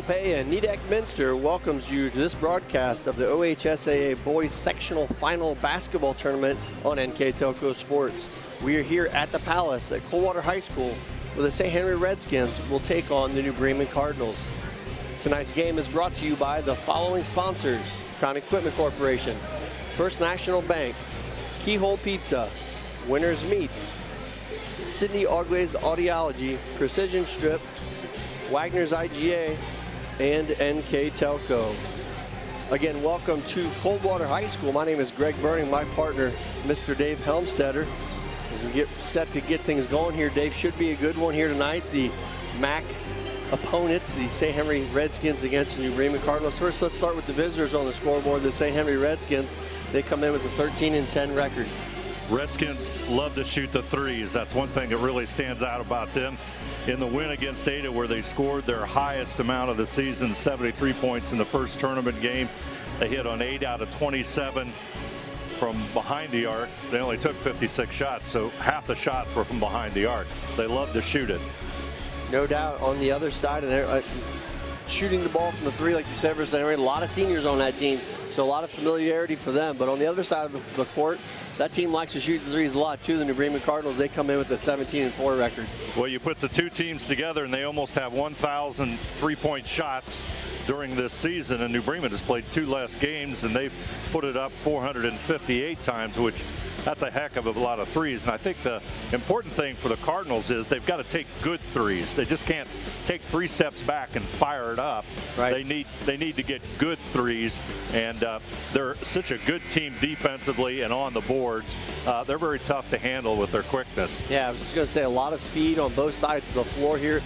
Pompey and Nedick Minster welcomes you to this broadcast of the OHSAA Boys Sectional Final Basketball Tournament on NKTelco Sports. We are here at the Palace at Coldwater High School where the St. Henry Redskins will take on the New Bremen Cardinals. Tonight's game is brought to you by the following sponsors: Crown Equipment Corporation, First National Bank, Keyhole Pizza, Winners Meats, Sydney Auglaze Audiology, Precision Strip, Wagner's IGA, and NKTelco. Again, welcome to Coldwater High School. My name is Greg Burning, my partner, Mr. Dave Helmstetter. As we get set to get things going here, Dave, should be a good one here tonight. The MAC opponents, the St. Henry Redskins against the New Bremen Cardinals. First, let's start with the visitors on the scoreboard, the St. Henry Redskins. They come in with a 13-10 record. Redskins love to shoot the threes. That's one thing that really stands out about them. In the win against Ada, where they scored their highest amount of the season, 73 points in the first tournament game, they hit on 8 out of 27 from behind the arc. They only took 56 shots, so half the shots were from behind the arc. They love to shoot it. No doubt. On the other side, and shooting the ball from the three, like you said, for St. Henry, a lot of seniors on that team, so a lot of familiarity for them. But on the other side of the court, that team likes to shoot the threes a lot too. The New Bremen Cardinals, they come in with a 17-4 record. Well, you put the two teams together and they almost have 1,000 three-point shots during this season, and New Bremen has played 2 less games and they've put it up 458 times, which that's a heck of a lot of threes. And I think the important thing for the Cardinals is they've got to take good threes. They just can't take 3 steps back and fire it up. Right. They need to get good threes, and they're such a good team defensively and on the boards. They're very tough to handle with their quickness. Yeah, I was just going to say, a lot of speed on both sides of the floor here.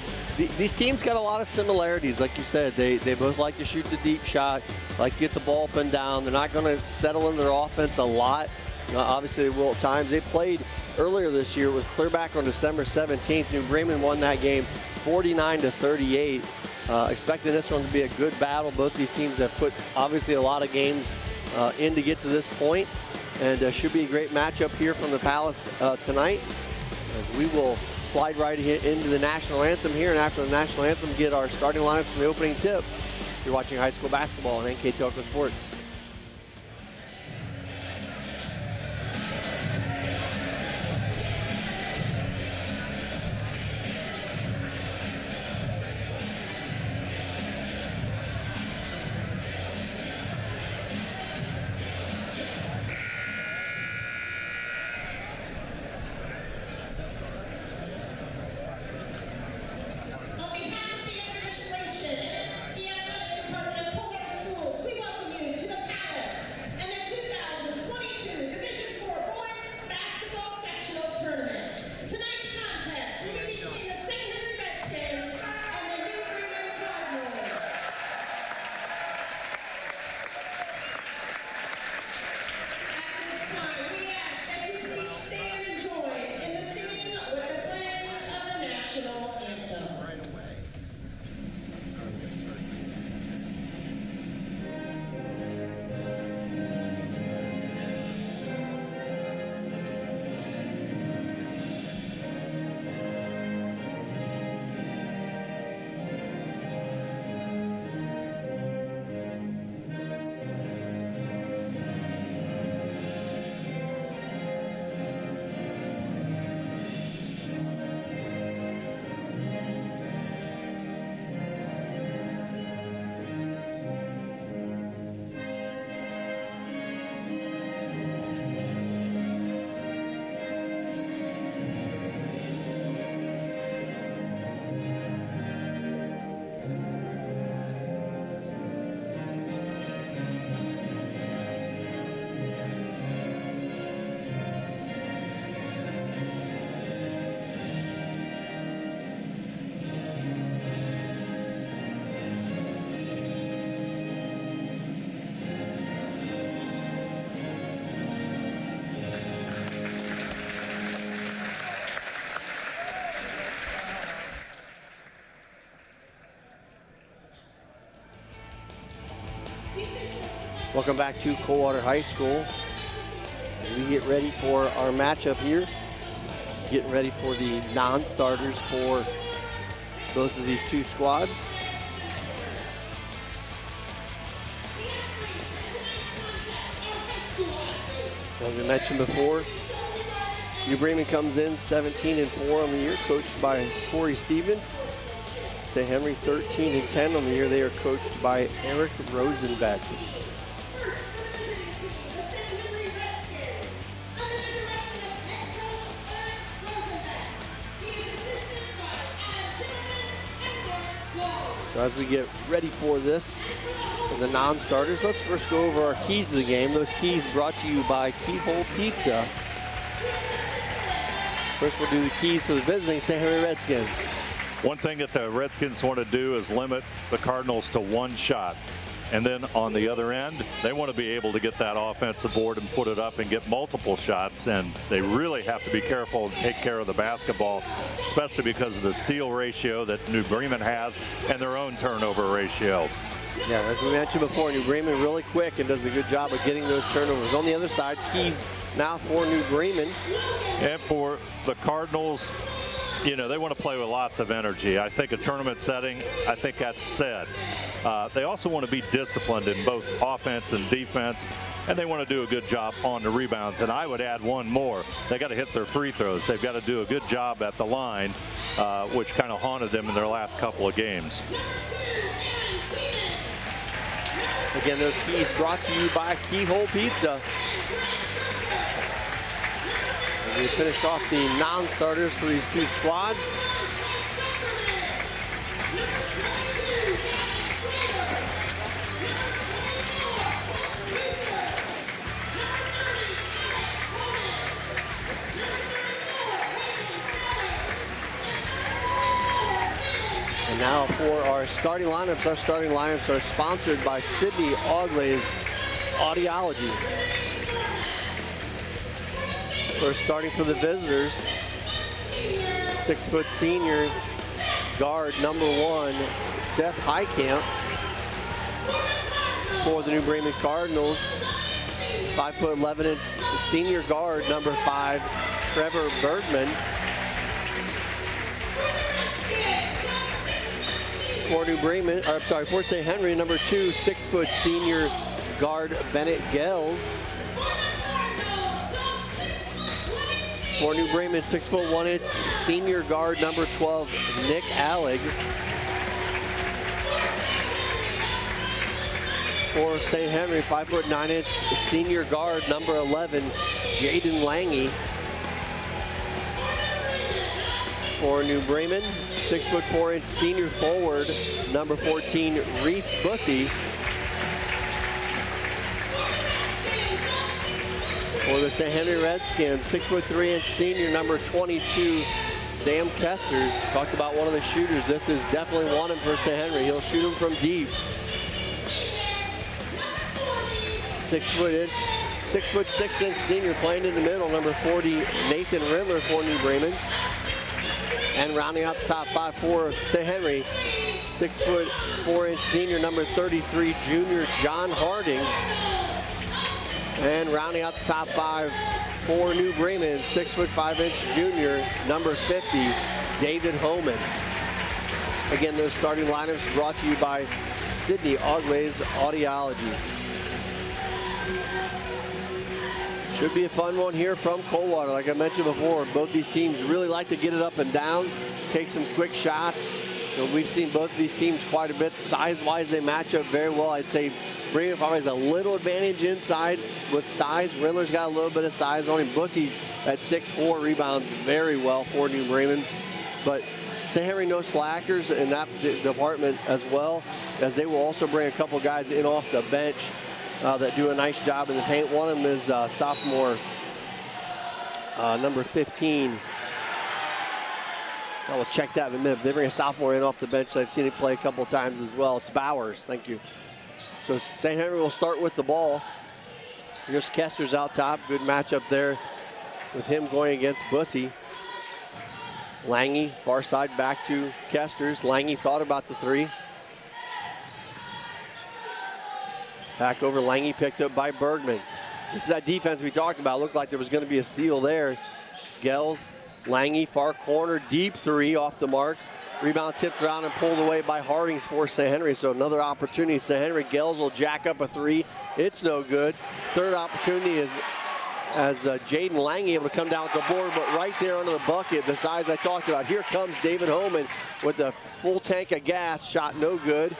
These teams got a lot of similarities. Like you said, they both like to shoot the deep shot, like to get the ball up and down. They're not going to settle in their offense a lot. Obviously, they will at times. They played earlier this year. It was clear back on December 17th. New Bremen won that game 49-38. Expecting this one to be a good battle. Both these teams have put, obviously, a lot of games in to get to this point. And should be a great matchup here from the Palace tonight. As we will slide right into the national anthem here. And after the national anthem, get our starting lineups from the opening tip. You're watching high school basketball on NKTelco Sports. Welcome back to Coldwater High School. We get ready for our matchup here. Getting ready for the non-starters for both of these two squads. As we mentioned before, New Bremen comes in 17-4 on the year, coached by Corey Stevens. St. Henry 13-10 on the year. They are coached by Eric Rosenbeck. So as we get ready for this, for the non-starters, let's first go over our keys to the game. Those keys brought to you by Keyhole Pizza. First, we'll do the keys for the visiting St. Henry Redskins. One thing that the Redskins want to do is limit the Cardinals to one shot. And then on the other end, they want to be able to get that offensive board and put it up and get multiple shots. And they really have to be careful and take care of the basketball, especially because of the steal ratio that New Bremen has and their own turnover ratio. Yeah, as we mentioned before, New Bremen really quick and does a good job of getting those turnovers. On the other side, keys now for New Bremen. And for the Cardinals, you know, they want to play with lots of energy. I think a tournament setting, I think that's said. They also want to be disciplined in both offense and defense, and they want to do a good job on the rebounds. And I would add one more. They got to hit their free throws. They've got to do a good job at the line, which kind of haunted them in their last couple of games. Again, those keys brought to you by Keyhole Pizza. As we finished off the non-starters for these two squads. And now for our starting lineups. Our starting lineups are sponsored by Sydney Auglay's Audiology. First, starting for the visitors, 6-foot senior guard number 1, Seth Heitkamp. For the New Bremen Cardinals, 5'11" senior guard number 5, Trevor Bergman. For New Bremen, or I'm sorry, for St. Henry, number 2, 6-foot senior guard Bennett Gels. For New Bremen, 6'1" senior guard number 12, Nick Allig. For St. Henry, 5'9" senior guard number 11, Jaden Lange. For New Bremen, 6'4" senior forward number 14, Reese Bussey. For the St. Henry Redskins, 6'3" senior number 22, Sam Kesters. Talked about one of the shooters. This is definitely one for St. Henry. He'll shoot him from deep. 6'6" senior playing in the middle, number 40, Nathan Riddler for New Bremen. And rounding out the top 5 for St. Henry, 6'4" senior number 33, junior John Harding. And rounding out the top 5 for New Bremen, 6'5" junior number 50, David Homan. Again, those starting lineups brought to you by Sydney Auglay's Audiology. Should be a fun one here from Coldwater. Like I mentioned before, both these teams really like to get it up and down, take some quick shots. You know, we've seen both of these teams quite a bit. Size-wise, they match up very well. I'd say Bremen probably has a little advantage inside with size. Riddler's got a little bit of size on him. Bussey at 6'4" rebounds very well for New Bremen. But St. Henry no slackers in that department as well, as they will also bring a couple guys in off the bench that do a nice job in the paint. One of them is sophomore number 15. I will check that in a minute. They bring a sophomore in off the bench. I've seen him play a couple times as well. It's Bowers. Thank you. So St. Henry will start with the ball. Here's Kesters out top. Good matchup there with him going against Bussey. Lange, far side back to Kesters. Lange thought about the 3. Back over, Lange picked up by Bergman. This is that defense we talked about. Looked like there was going to be a steal there. Gels, Lange, far corner, deep 3 off the mark. Rebound tipped around and pulled away by Hardings for St. Henry. So another opportunity. St. Henry, Gels will jack up a 3. It's no good. Third opportunity is as Jaden Lange able to come down with the board, but right there under the bucket, the size I talked about. Here comes David Homan with the full tank of gas, shot no good.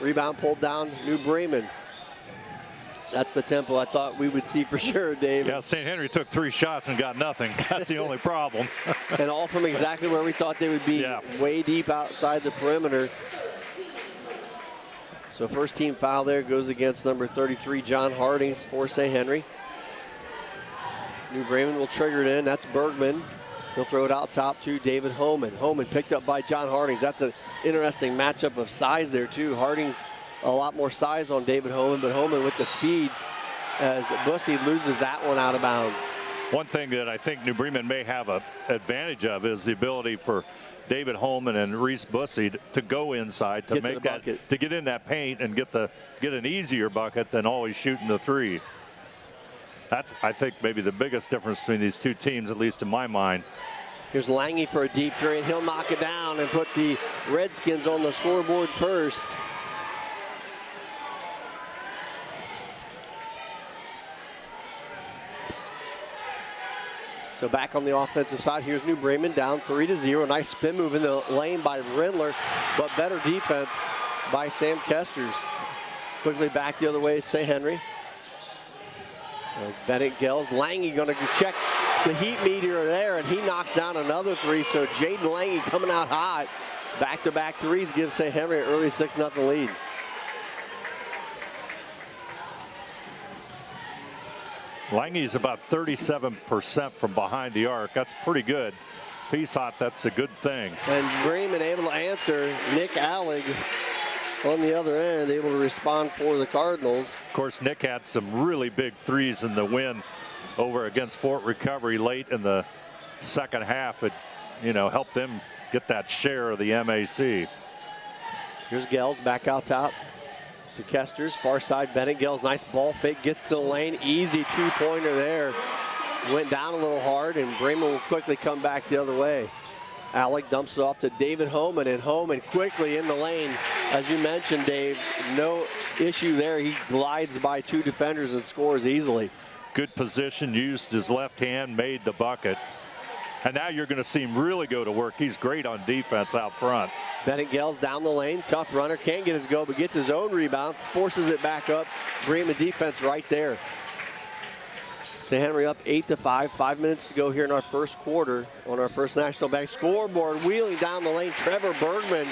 Rebound pulled down, New Bremen. That's the tempo I thought we would see for sure, Dave. Yeah, St. Henry took 3 shots and got nothing. That's the only problem. And all from exactly where we thought they would be, way deep outside the perimeter. So first team foul there goes against number 33, John Hardings for St. Henry. New Bremen will trigger it in. That's Bergman. He'll throw it out top to David Homan. Homan picked up by John Hardings. That's an interesting matchup of size there too. Hardings a lot more size on David Homan, but Homan with the speed as Bussey loses that one out of bounds. One thing that I think New Bremen may have an advantage of is the ability for David Holman and Reese Bussey to go inside to make that, to get in that paint and get an easier bucket than always shooting the 3. That's, I think, maybe the biggest difference between these two teams, at least in my mind. Here's Lange for a deep 3, and he'll knock it down and put the Redskins on the scoreboard first. So back on the offensive side, here's New Bremen down 3-0. Nice spin move in the lane by Rindler, but better defense by Sam Kesters. Quickly back the other way, St. Henry. There's Bennett Gels. Lange going to check the heat meter there, and he knocks down another 3. So Jaden Lange coming out hot. Back-to-back 3s gives St. Henry an early 6-0 lead. Lange's about 37% from behind the arc. That's pretty good. If he's hot, that's a good thing. And Bremen able to answer. Nick Allig on the other end, able to respond for the Cardinals. Of course, Nick had some really big 3s in the win over against Fort Recovery late in the second half. It, helped them get that share of the MAC. Here's Gels back out top to Kesters, far side. Bennett Gels, nice ball fake, gets to the lane, easy 2-pointer there. Went down a little hard, and Bremen will quickly come back the other way. Alec dumps it off to David Homan, and Homan quickly in the lane. As you mentioned, Dave, no issue there. He glides by 2 defenders and scores easily. Good position, used his left hand, made the bucket. And now you're going to see him really go to work. He's great on defense out front. Bennett Gels down the lane, tough runner, can't get his go, but gets his own rebound, forces it back up. Bremen defense right there. St. Henry up 8-5, 5 minutes to go here in our first quarter on our first National Bank scoreboard. Wheeling down the lane, Trevor Bergman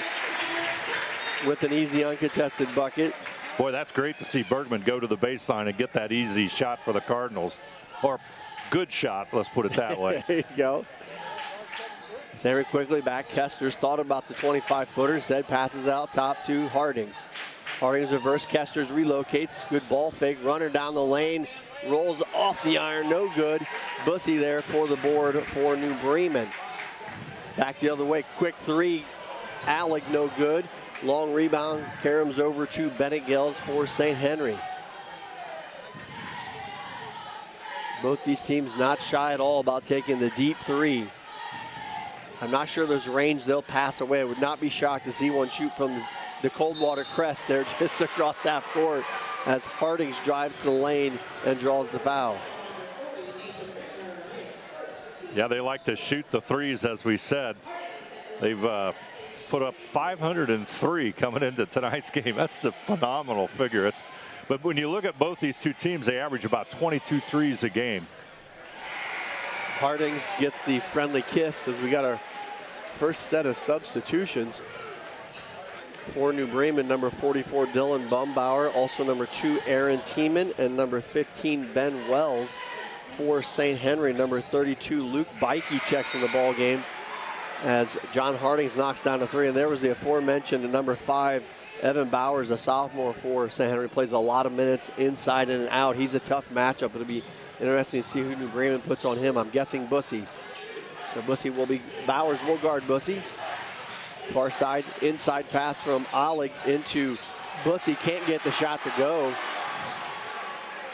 with an easy uncontested bucket. Boy, that's great to see Bergman go to the baseline and get that easy shot for the Cardinals. Or good shot, let's put it that way. There you go. St. Henry quickly back. Kesters thought about the 25-footer, said passes out top to Hardings. Hardings reverse, Kesters relocates. Good ball fake, runner down the lane. Rolls off the iron, no good. Bussey there for the board for New Bremen. Back the other way, quick 3. Alec no good. Long rebound, caroms over to Bennett Gels for St. Henry. Both these teams not shy at all about taking the deep 3. I'm not sure there's range they'll pass away. I would not be shocked to see one shoot from the Coldwater crest there just across half court as Hardings drives to the lane and draws the foul. Yeah, they like to shoot the 3s, as we said. They've put up 503 coming into tonight's game. That's the phenomenal figure. But when you look at both these two teams, they average about 22 3s a game. Hardings gets the friendly kiss as we got our first set of substitutions. For New Bremen, number 44, Dylan Bumbauer. Also number 2, Aaron Tiemann. And number 15, Ben Wells. For St. Henry, number 32, Luke Beike checks in the ball game as John Hardings knocks down a 3. And there was the aforementioned number 5, Evan Bowers, a sophomore for St. Henry, plays a lot of minutes inside and out. He's a tough matchup. It'll be interesting to see who New Bremen puts on him. I'm guessing Bussey. So Bussey will be, Bowers will guard Bussey. Far side, inside pass from Alec into Bussey. Can't get the shot to go.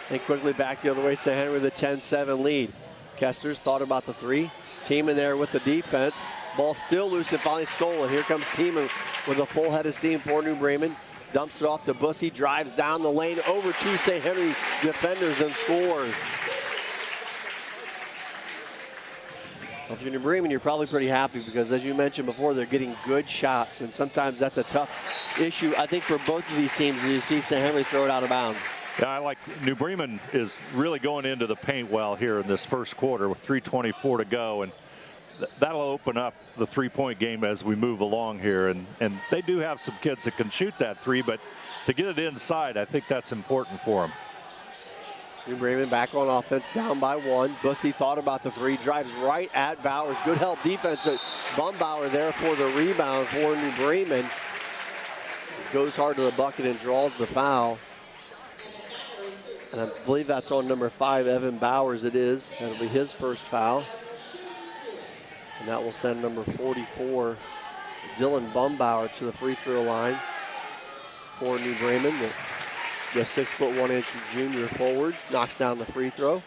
And quickly back the other way, St. Henry with a 10-7 lead. Kesters thought about the 3. Tiemann there with the defense. Ball still loose and finally stolen. Here comes Tiemann with a full head of steam for New Bremen. Dumps it off to Bussey, drives down the lane over to St. Henry defenders and scores. Well, if you're New Bremen, you're probably pretty happy because, as you mentioned before, they're getting good shots, and sometimes that's a tough issue, I think, for both of these teams. You see St. Henry throw it out of bounds. Yeah, I like New Bremen is really going into the paint well here in this first quarter with 3:24 to go, and that'll open up the three-point game as we move along here. And they do have some kids that can shoot that three, but to get it inside, I think that's important for them. New Bremen back on offense, down by one. Bussey thought about the three, drives right at Bowers. Good help defense. Bumbauer there for the rebound for New Bremen. Goes hard to the bucket and draws the foul. And I believe that's on number 5, Evan Bowers. It is. That'll be his first foul. And that will send number 44, Dylan Bumbauer, to the free throw line for New Bremen. The 6'1" junior forward knocks down the free throw.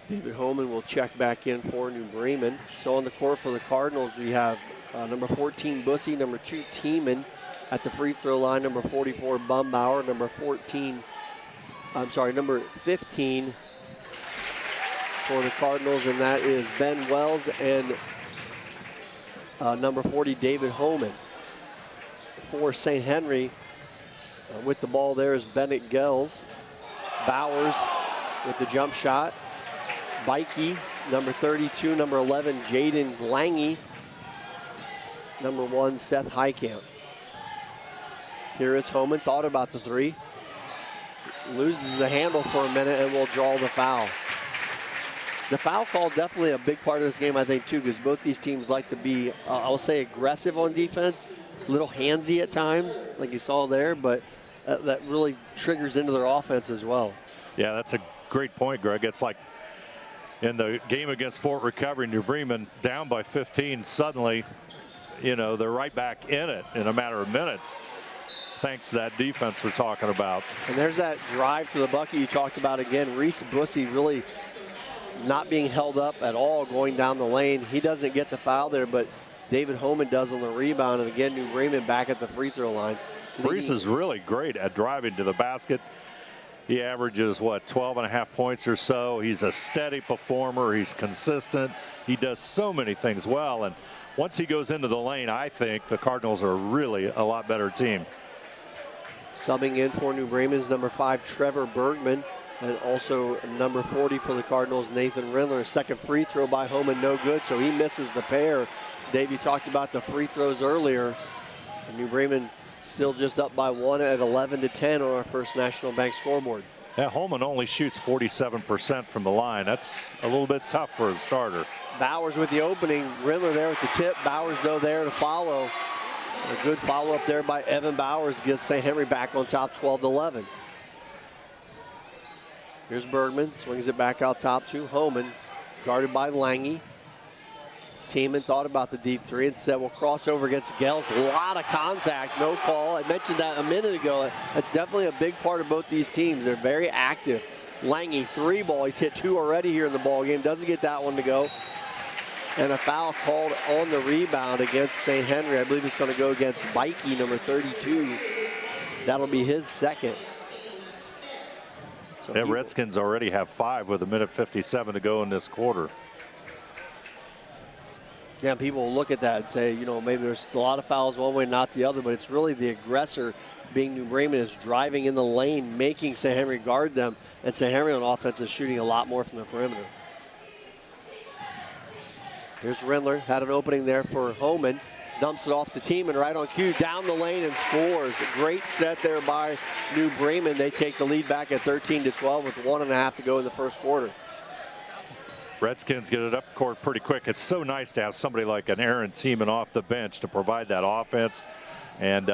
David Homan will check back in for New Bremen. So on the court for the Cardinals, we have number 14, Bussey, number 2, Tiemann. At the free throw line, number 44, Bumbauer, number 15 for the Cardinals, and that is Ben Wells, and number 40, David Homan. For St. Henry, with the ball there is Bennett Gels. Bowers with the jump shot. Bikey, number 32, number 11, Jaden Lange. Number 1, Seth Heitkamp. Here is Homan, thought about the three. Loses the handle for a minute and will draw the foul. The foul call definitely a big part of this game, I think, too, because both these teams like to be, I'll say, aggressive on defense, a little handsy at times, like you saw there, but that really triggers into their offense as well. Yeah, that's a great point, Greg. It's like in the game against Fort Recovery, New Bremen down by 15, suddenly, you know, they're right back in it in a matter of minutes, thanks to that defense we're talking about. And there's that drive to the bucket you talked about again. Reese Bussey really not being held up at all going down the lane. He doesn't get the foul there, but David Homan does on the rebound. And again, New Bremen back at the free throw line. Reese is really great at driving to the basket. He averages, 12.5 points or so. He's a steady performer. He's consistent. He does so many things well. And once he goes into the lane, I think the Cardinals are really a lot better team. Subbing in for New Bremen is number 5, Trevor Bergman. And also number 40 for the Cardinals, Nathan Rindler. Second free throw by Homan, no good, so he misses the pair. Dave, you talked about the free throws earlier. And New Bremen still just up by 1 at 11-10 on our First National Bank scoreboard. Yeah, Homan only shoots 47% from the line. That's a little bit tough for a starter. Bowers with the opening. Rindler there with the tip. Bowers, though, there to follow. A good follow-up there by Evan Bowers gets St. Henry back on top, 12-11. Here's Bergman, swings it back out top to Homan, guarded by Lange. Tiemann thought about the deep three and said, we'll cross over against Gels. A lot of contact, no call. I mentioned that a minute ago. That's definitely a big part of both these teams. They're very active. Lange, 3 ball. He's hit 2 already here in the ball game. Doesn't get that one to go. And a foul called on the rebound against St. Henry. I believe it's going to go against Bikey, number 32. That'll be his second. So yeah, Redskins already have 5 with 1:57 to go in this quarter. Yeah, people will look at that and say, you know, maybe there's a lot of fouls one way, not the other, but it's really the aggressor, being New Bremen, is driving in the lane, making St. Henry guard them, and St. Henry on offense is shooting a lot more from the perimeter. Here's Rindler, had an opening there for Homan, dumps it off the team, and right on cue, down the lane and scores. A great set there by New Bremen. They take the lead back at 13-12 with 1.5 to go in the first quarter. Redskins get it up court pretty quick. It's so nice to have somebody like an Aaron Tiemann off the bench to provide that offense. And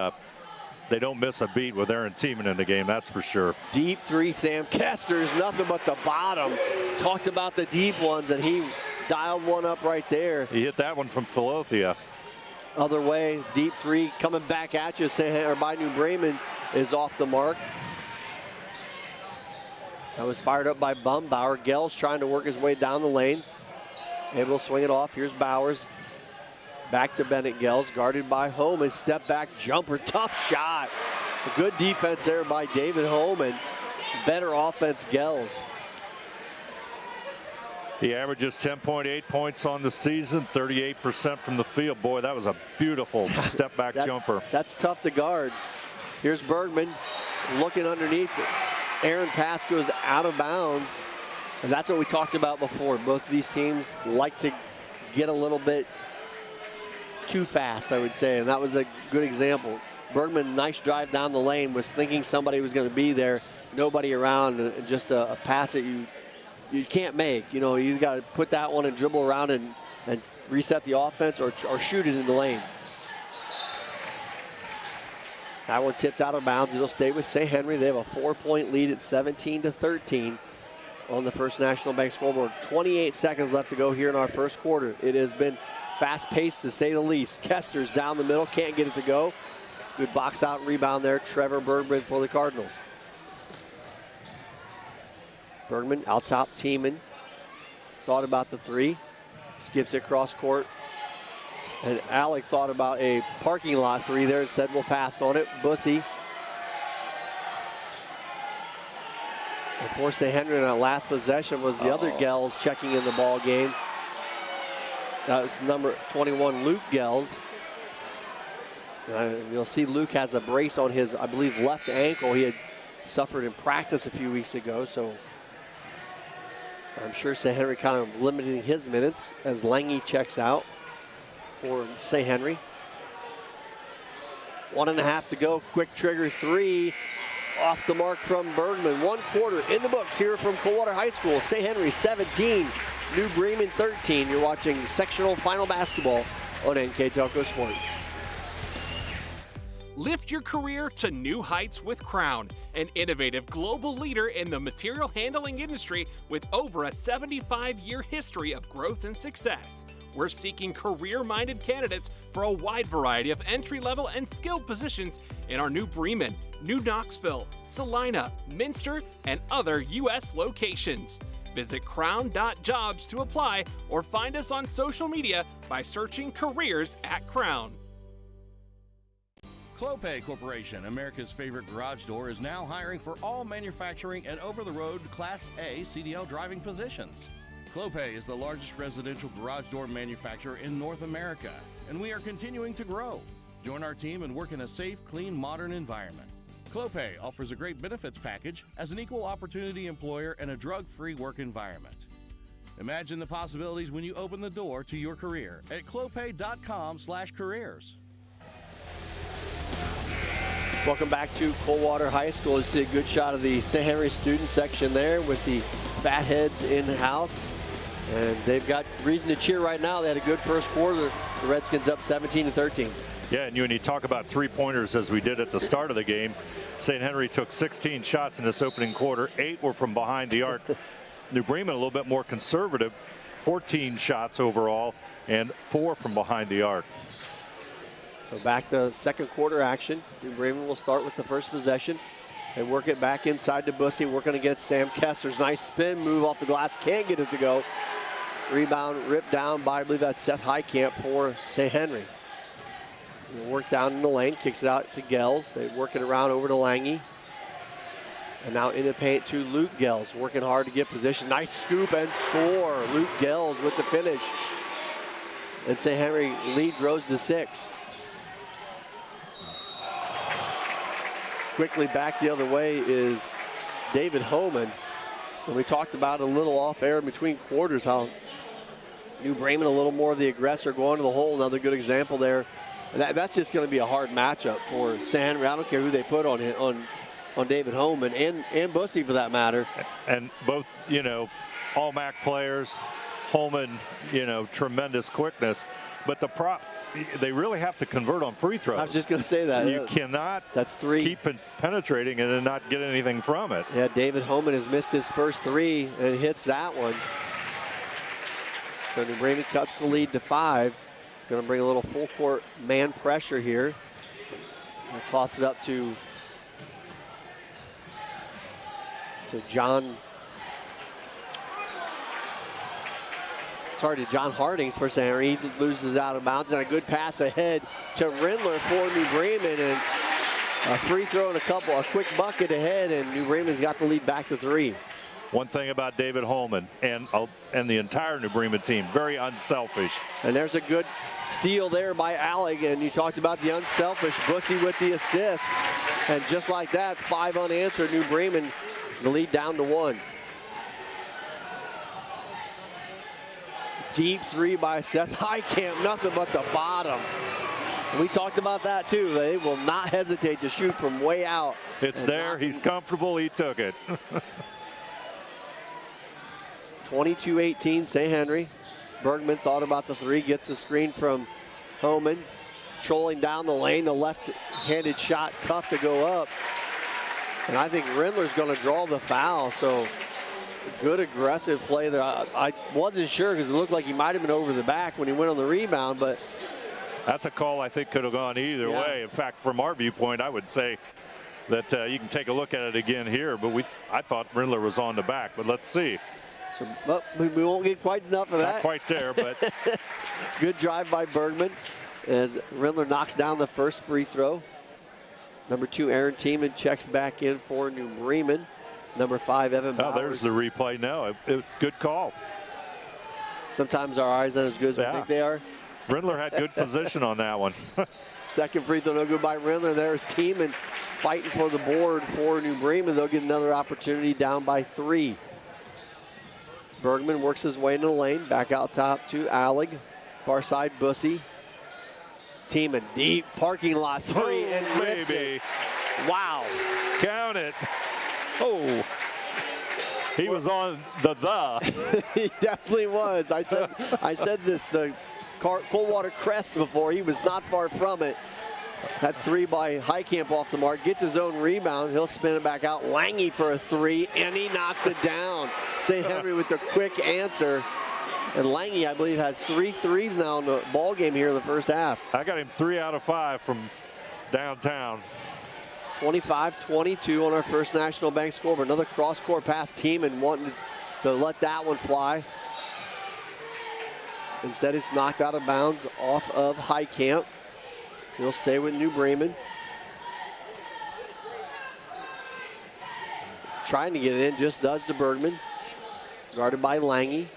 they don't miss a beat with Aaron Tiemann in the game, that's for sure. Deep three, Sam Kester's nothing but the bottom. Talked about the deep ones, and he dialed one up right there. He hit that one from Philadelphia. Other way, deep three coming back at you, by New Bremen is off the mark. That was fired up by Bumbauer. Gels trying to work his way down the lane. Able to swing it off. Here's Bowers. Back to Bennett Gels, guarded by Homan. Step back jumper, tough shot. A good defense there by David Holman. Better offense, Gels. He averages 10.8 points on the season, 38% from the field. Boy, that was a beautiful step-back jumper. That's tough to guard. Here's Bergman looking underneath. Aaron pass goes out of bounds. And that's what we talked about before. Both of these teams like to get a little bit too fast, I would say, and that was a good example. Bergman, nice drive down the lane, was thinking somebody was going to be there, nobody around, and just a pass that you can't make. You know, you got to put that one and dribble around and reset the offense or shoot it in the lane. That one tipped out of bounds. It'll stay with St. Henry. They have a 4-point lead at 17-13 on the First National Bank scoreboard. 28 seconds left to go here in our first quarter. It has been fast-paced to say the least. Kester's down the middle, can't get it to go. Good box out rebound there. Trevor Bergman for the Cardinals. Bergman out top Tiemann. Thought about the three. Skips it cross court. And Alec thought about a parking lot three there. Instead, we'll pass on it. Bussy. And for St. Henry in that last possession was the other Gels checking in the ball game. That was number 21, Luke Gels. You'll see Luke has a brace on his, I believe, left ankle. He had suffered in practice a few weeks ago, so I'm sure St. Henry kind of limiting his minutes as Lange checks out for St. Henry. 1.5 to go. Quick trigger three. Off the mark from Bergman. 1 quarter in the books here from Coldwater High School. St. Henry 17, New Bremen 13. You're watching sectional final basketball on NKTelco Sports. Lift your career to new heights with Crown, an innovative global leader in the material handling industry with over a 75-year history of growth and success. We're seeking career-minded candidates for a wide variety of entry-level and skilled positions in our New Bremen, New Knoxville, Salina, Minster, and other U.S. locations. Visit crown.jobs to apply or find us on social media by searching careers at Crown. Clopay Corporation, America's favorite garage door, is now hiring for all manufacturing and over-the-road Class A CDL driving positions. Clopay is the largest residential garage door manufacturer in North America, and we are continuing to grow. Join our team and work in a safe, clean, modern environment. Clopay offers a great benefits package as an equal opportunity employer and a drug-free work environment. Imagine the possibilities when you open the door to your career at clopay.com/careers. Welcome back to Coldwater High School. You see a good shot of the St. Henry student section there with the Fatheads in the house. And they've got reason to cheer right now. They had a good first quarter. The Redskins up 17-13. Yeah, and when you talk about three-pointers as we did at the start of the game, St. Henry took 16 shots in this opening quarter. 8 were from behind the arc. New Bremen a little bit more conservative. 14 shots overall and 4 from behind the arc. So back to second quarter action. New Bremen will start with the first possession. They work it back inside to Bussy, working against Sam Kester's nice spin move off the glass. Can't get it to go. Rebound ripped down by, I believe that's Seth Highcamp for St. Henry. Work down in the lane, kicks it out to Gels. They work it around over to Lange. And now in the paint to Luke Gels, working hard to get position. Nice scoop and score. Luke Gels with the finish. And St. Henry lead grows to 6. Quickly back the other way is David Holman. And we talked about a little off air in between quarters how New Bremen a little more of the aggressor going to the hole. Another good example there. That's just going to be a hard matchup for St. Henry. I don't care who they put on David Holman and Bussy for that matter. And both, you know, all MAC players. Holman, you know, tremendous quickness. But they really have to convert on free throws. I was just going to say that. You cannot that's 3. Keep penetrating and then not get anything from it. Yeah, David Holman has missed his first 3 and hits that one. So New Bremen cuts the lead to 5. Going to bring a little full court man pressure here. We'll toss it up to John. Sorry, to John Hardings for St. Henry. He loses out of bounds, and a good pass ahead to Rindler for New Bremen, and A free throw and a quick bucket ahead, and New Bremen's got the lead back to 3. One thing about David Holman and the entire New Bremen team, very unselfish. And there's a good steal there by Alec, and you talked about the unselfish. Bussy with the assist, and just like that, 5 unanswered. New Bremen, the lead down to 1. Deep 3 by Seth Highcamp, nothing but the bottom. We talked about that too. They will not hesitate to shoot from way out. It's there, he's comfortable, he took it. 22-18, St. Henry. Bergman thought about the 3, gets the screen from Homan. Trolling down the lane, the left-handed shot, tough to go up. And I think Rindler's going to draw the foul, so good aggressive play there. I wasn't sure because it looked like he might have been over the back when he went on the rebound, but that's a call I think could have gone either way. In fact, from our viewpoint, I would say that you can take a look at it again here, but I thought Rindler was on the back, but let's see. So, well, we won't get quite enough of that. Not quite there, but. Good drive by Bergman as Rindler knocks down the first free throw. Number 2, Aaron Tiemann checks back in for New Bremen. Number 5, Evan Bowers. Oh, there's the replay now. Good call. Sometimes our eyes aren't as good as we think they are. Rindler had good position on that one. Second free throw, no good by Rindler. There's Tiemann fighting for the board for New Bremen. They'll get another opportunity down by 3. Bergman works his way into the lane. Back out top to Alleg. Far side, Bussy. Tiemann, deep parking lot 3 and rips it. Wow. Count it. Oh. He was on the. He definitely was. I said this, the Coldwater crest before. He was not far from it. That 3 by Highcamp off the mark. Gets his own rebound. He'll spin it back out. Lange for a 3, and he knocks it down. St. Henry with the quick answer. And Lange, I believe, has 3 threes now in the ball game here in the first half. I got him 3 out of 5 from downtown. 25-22 on our first National Bank scoreboard. Another cross-court pass team and wanting to let that one fly. Instead, it's knocked out of bounds off of Highcamp. He'll stay with New Bremen. Trying to get it in, just does to Bergman. Guarded by Lange.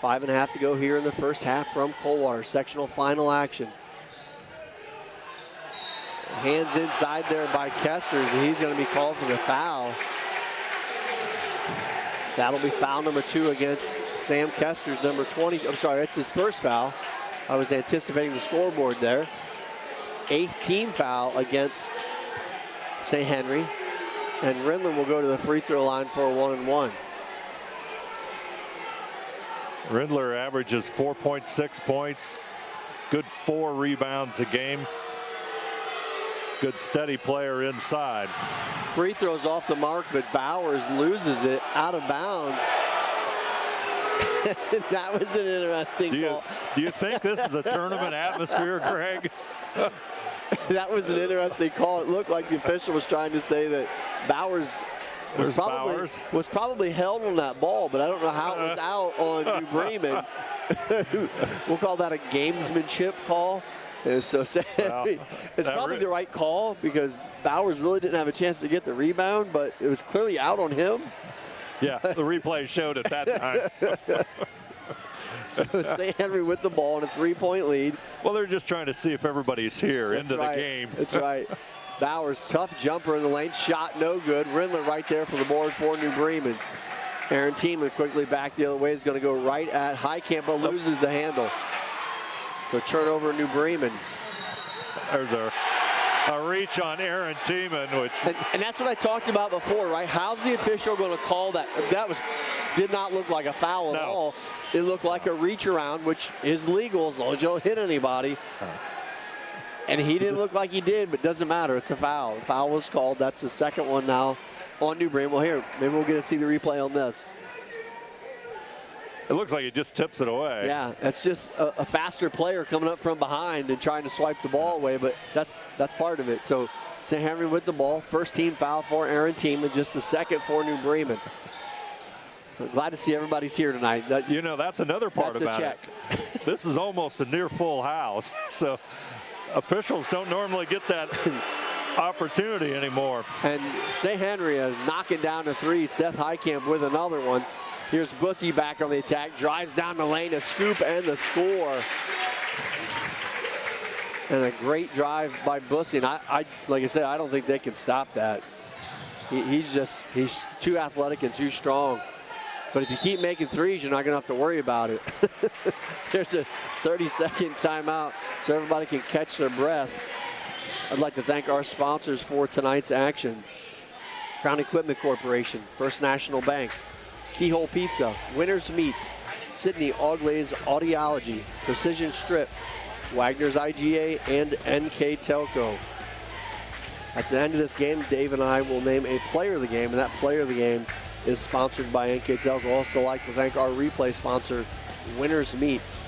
5.5 to go here in the first half from Coldwater. Sectional final action. Hands inside there by Kesters, and he's going to be called for the foul. That'll be foul number 2 against Sam Kesters, number 20. I'm sorry, that's his first foul. I was anticipating the scoreboard there. 8th team foul against St. Henry. And Rindler will go to the free throw line for a 1-and-1. Rindler averages 4.6 points. Good 4 rebounds a game. Good steady player inside. Free throws off the mark, but Bowers loses it out of bounds. That was an interesting call. Do you think this is a tournament atmosphere, Greg? That was an interesting call. It looked like the official was trying to say that Bowers was probably held on that ball, but I don't know how it was out on New Bremen. We'll call that a gamesmanship call. And so it's probably the right call because Bowers really didn't have a chance to get the rebound, but it was clearly out on him. Yeah, the replay showed at that time. So St. Henry with the ball and a 3-point lead. Well, they're just trying to see if everybody's here into the game. That's right. Bowers, tough jumper in the lane, shot no good. Rindler right there for the board for New Bremen. Aaron Tiemann quickly back the other way. Is going to go right at Highcamp, but loses the handle. So turnover New Bremen. There's a reach on Aaron Tiemann, which and that's what I talked about before, right? How's the official going to call that? That did not look like a foul at all. It looked like a reach around, which is legal as long as you don't hit anybody. And he didn't look like he did, but doesn't matter. It's a foul. The foul was called. That's the second one now on New Bremen. Well, here, maybe we'll get to see the replay on this. It looks like he just tips it away. Yeah, that's just a faster player coming up from behind and trying to swipe the ball away, but that's part of it. So St. Henry with the ball. First team foul for Aaron Tiemann, just the second for New Bremen. I'm glad to see everybody's here tonight. That's another part about it. This is almost a near full house, so officials don't normally get that opportunity anymore. And St. Henry is knocking down the three. Seth Heitkamp with another one. Here's Bussy back on the attack, drives down the lane, a scoop and the score. And a great drive by Bussy. And I like I said, I don't think they can stop that. He's too athletic and too strong. But if you keep making threes, you're not going to have to worry about it. There's a 30-second timeout so everybody can catch their breath. I'd like to thank our sponsors for tonight's action. Crown Equipment Corporation, First National Bank, Keyhole Pizza, Winners Meats, Sydney Auglaze Audiology, Precision Strip, Wagner's IGA, and NKTelco. At the end of this game, Dave and I will name a player of the game, and that player of the game is sponsored by NKTelco. Also like to thank our replay sponsor, Winners Meats.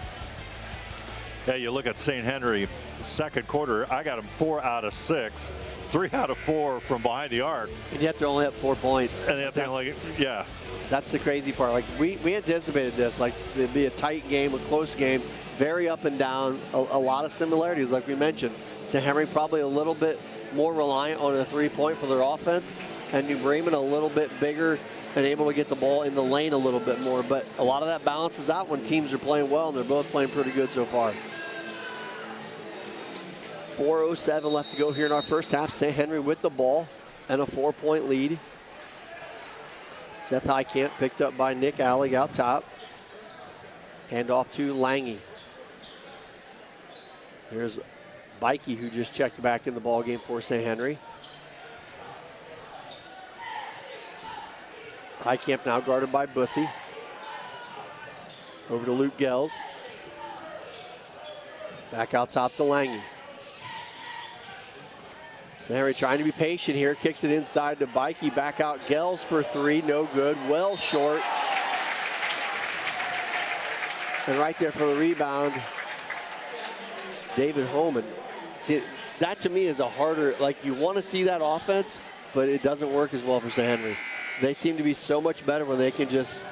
Yeah, you look at St. Henry, second quarter, I got them 4 out of 6, 3 out of 4 from behind the arc. And yet they're only up 4 points. And yet they're like, yeah. That's the crazy part. Like we anticipated this, like it'd be a tight game, a close game, very up and down, a lot of similarities like we mentioned. St. Henry probably a little bit more reliant on a 3-point for their offense, and New Bremen a little bit bigger and able to get the ball in the lane a little bit more. But a lot of that balances out when teams are playing well, and they're both playing pretty good so far. 4:07 left to go here in our first half. St. Henry with the ball and a 4-point lead. Seth Heitkamp picked up by Nick Allig out top. Hand off to Lange. Here's Bikey, who just checked back in the ball game for St. Henry. Heitkamp now guarded by Bussy. Over to Luke Gels. Back out top to Lange. St. Henry trying to be patient here. Kicks it inside to Bikey. Back out Gels for 3. No good. Well short. And right there for the rebound, David Holman. See, that to me is a harder, like you want to see that offense, but it doesn't work as well for St. Henry. They seem to be so much better when they can just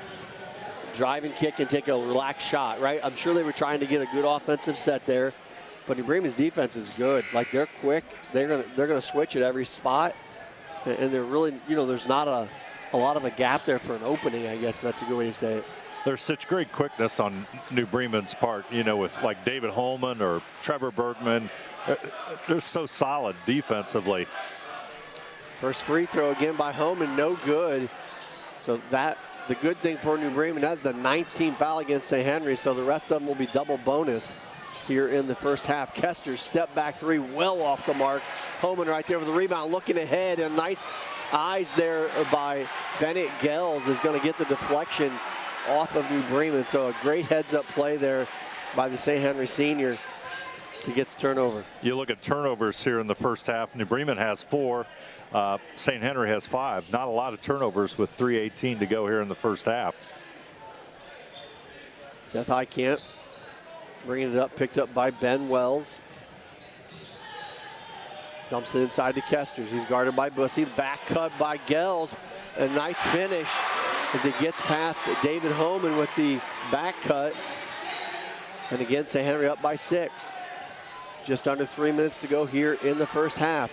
drive and kick and take a relaxed shot, right? I'm sure they were trying to get a good offensive set there, but New Bremen's defense is good. Like they're quick, they're gonna switch at every spot, and they're really, there's not a lot of a gap there for an opening, I guess that's a good way to say it. There's such great quickness on New Bremen's part, with like David Holman or Trevor Bergman. They're so solid defensively. First free throw again by Holman, no good. So the good thing for New Bremen, that's the 19th foul against St. Henry, so the rest of them will be double bonus here in the first half. Kester's step back 3, well off the mark. Holman right there with the rebound, looking ahead, and nice eyes there by Bennett Gels is going to get the deflection off of New Bremen. So a great heads-up play there by the St. Henry senior to get the turnover. You look at turnovers here in the first half. New Bremen has 4. St. Henry has 5. Not a lot of turnovers with 3:18 to go here in the first half. Seth Heitkamp bringing it up, picked up by Ben Wells. Dumps it inside to Kesters. He's guarded by Bussy. Back cut by Gels. A nice finish as it gets past David Holman with the back cut. And again, St. Henry up by 6. Just under 3 minutes to go here in the first half.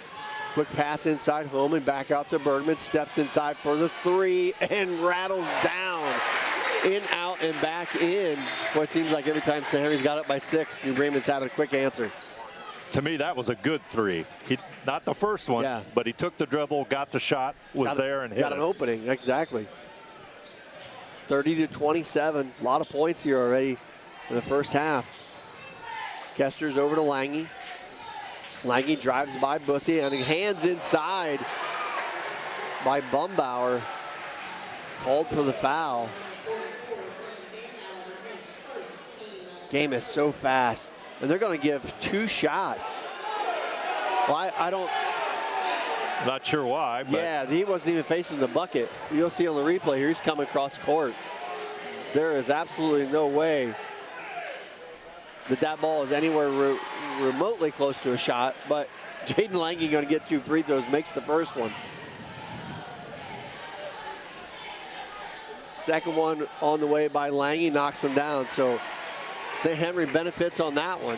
Quick pass inside Holman, back out to Bergman. Steps inside for the 3 and rattles down. In, out, and back in. Boy, it seems like every time St. Henry's got up by 6, New Bremen's had a quick answer. To me, that was a good 3. Not the first one, but he took the dribble, got the shot, there, and hit got an opening, exactly. 30-27, a lot of points here already in the first half. Kester's over to Lange. Lange drives by Bussy and hands inside by Bumbauer. Called for the foul. Game is so fast. And they're going to give 2 shots. Well, I don't. Not sure why. But yeah, he wasn't even facing the bucket. You'll see on the replay here, he's coming across court. There is absolutely no way that ball is anywhere remotely close to a shot, but Jaden Lange going to get 2 free throws, makes the first one. Second one on the way by Lange, knocks him down. So St. Henry benefits on that one.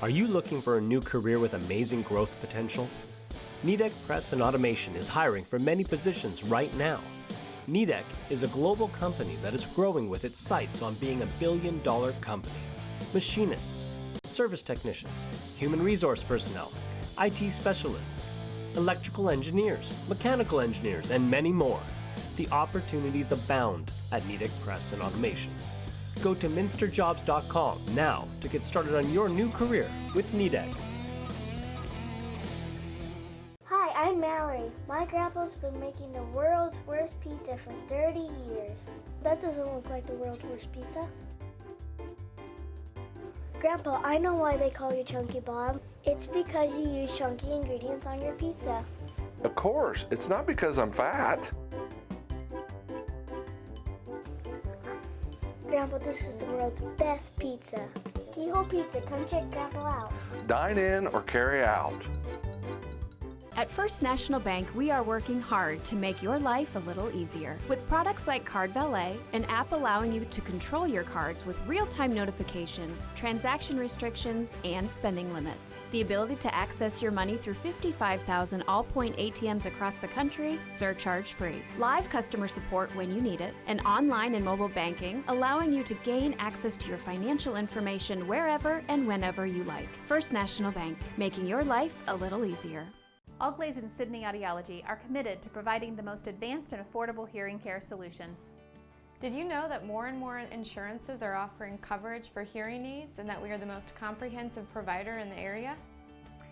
Are you looking for a new career with amazing growth potential? NKTelco Press and Automation is hiring for many positions right now. NKTelco is a global company that is growing with its sights on being a billion-dollar company. Machinists, service technicians, human resource personnel, IT specialists, electrical engineers, mechanical engineers, and many more. The opportunities abound at NKTelco Press and Automation. Go to minsterjobs.com now to get started on your new career with NKTelco. Hi, I'm Mallory. My grandpa's been making the world's worst pizza for 30 years. That doesn't look like the world's worst pizza. Grandpa, I know why they call you Chunky Bob. It's because you use chunky ingredients on your pizza. Of course, it's not because I'm fat. Grandpa, this is the world's best pizza. Keyhole Pizza, come check Grandpa out. Dine in or carry out. At First National Bank, we are working hard to make your life a little easier. With products like Card Valet, an app allowing you to control your cards with real-time notifications, transaction restrictions, and spending limits. The ability to access your money through 55,000 all-point ATMs across the country, surcharge-free. Live customer support when you need it, and online and mobile banking, allowing you to gain access to your financial information wherever and whenever you like. First National Bank, making your life a little easier. Allglaze and Sydney Audiology are committed to providing the most advanced and affordable hearing care solutions. Did you know that more and more insurances are offering coverage for hearing aids and that we are the most comprehensive provider in the area?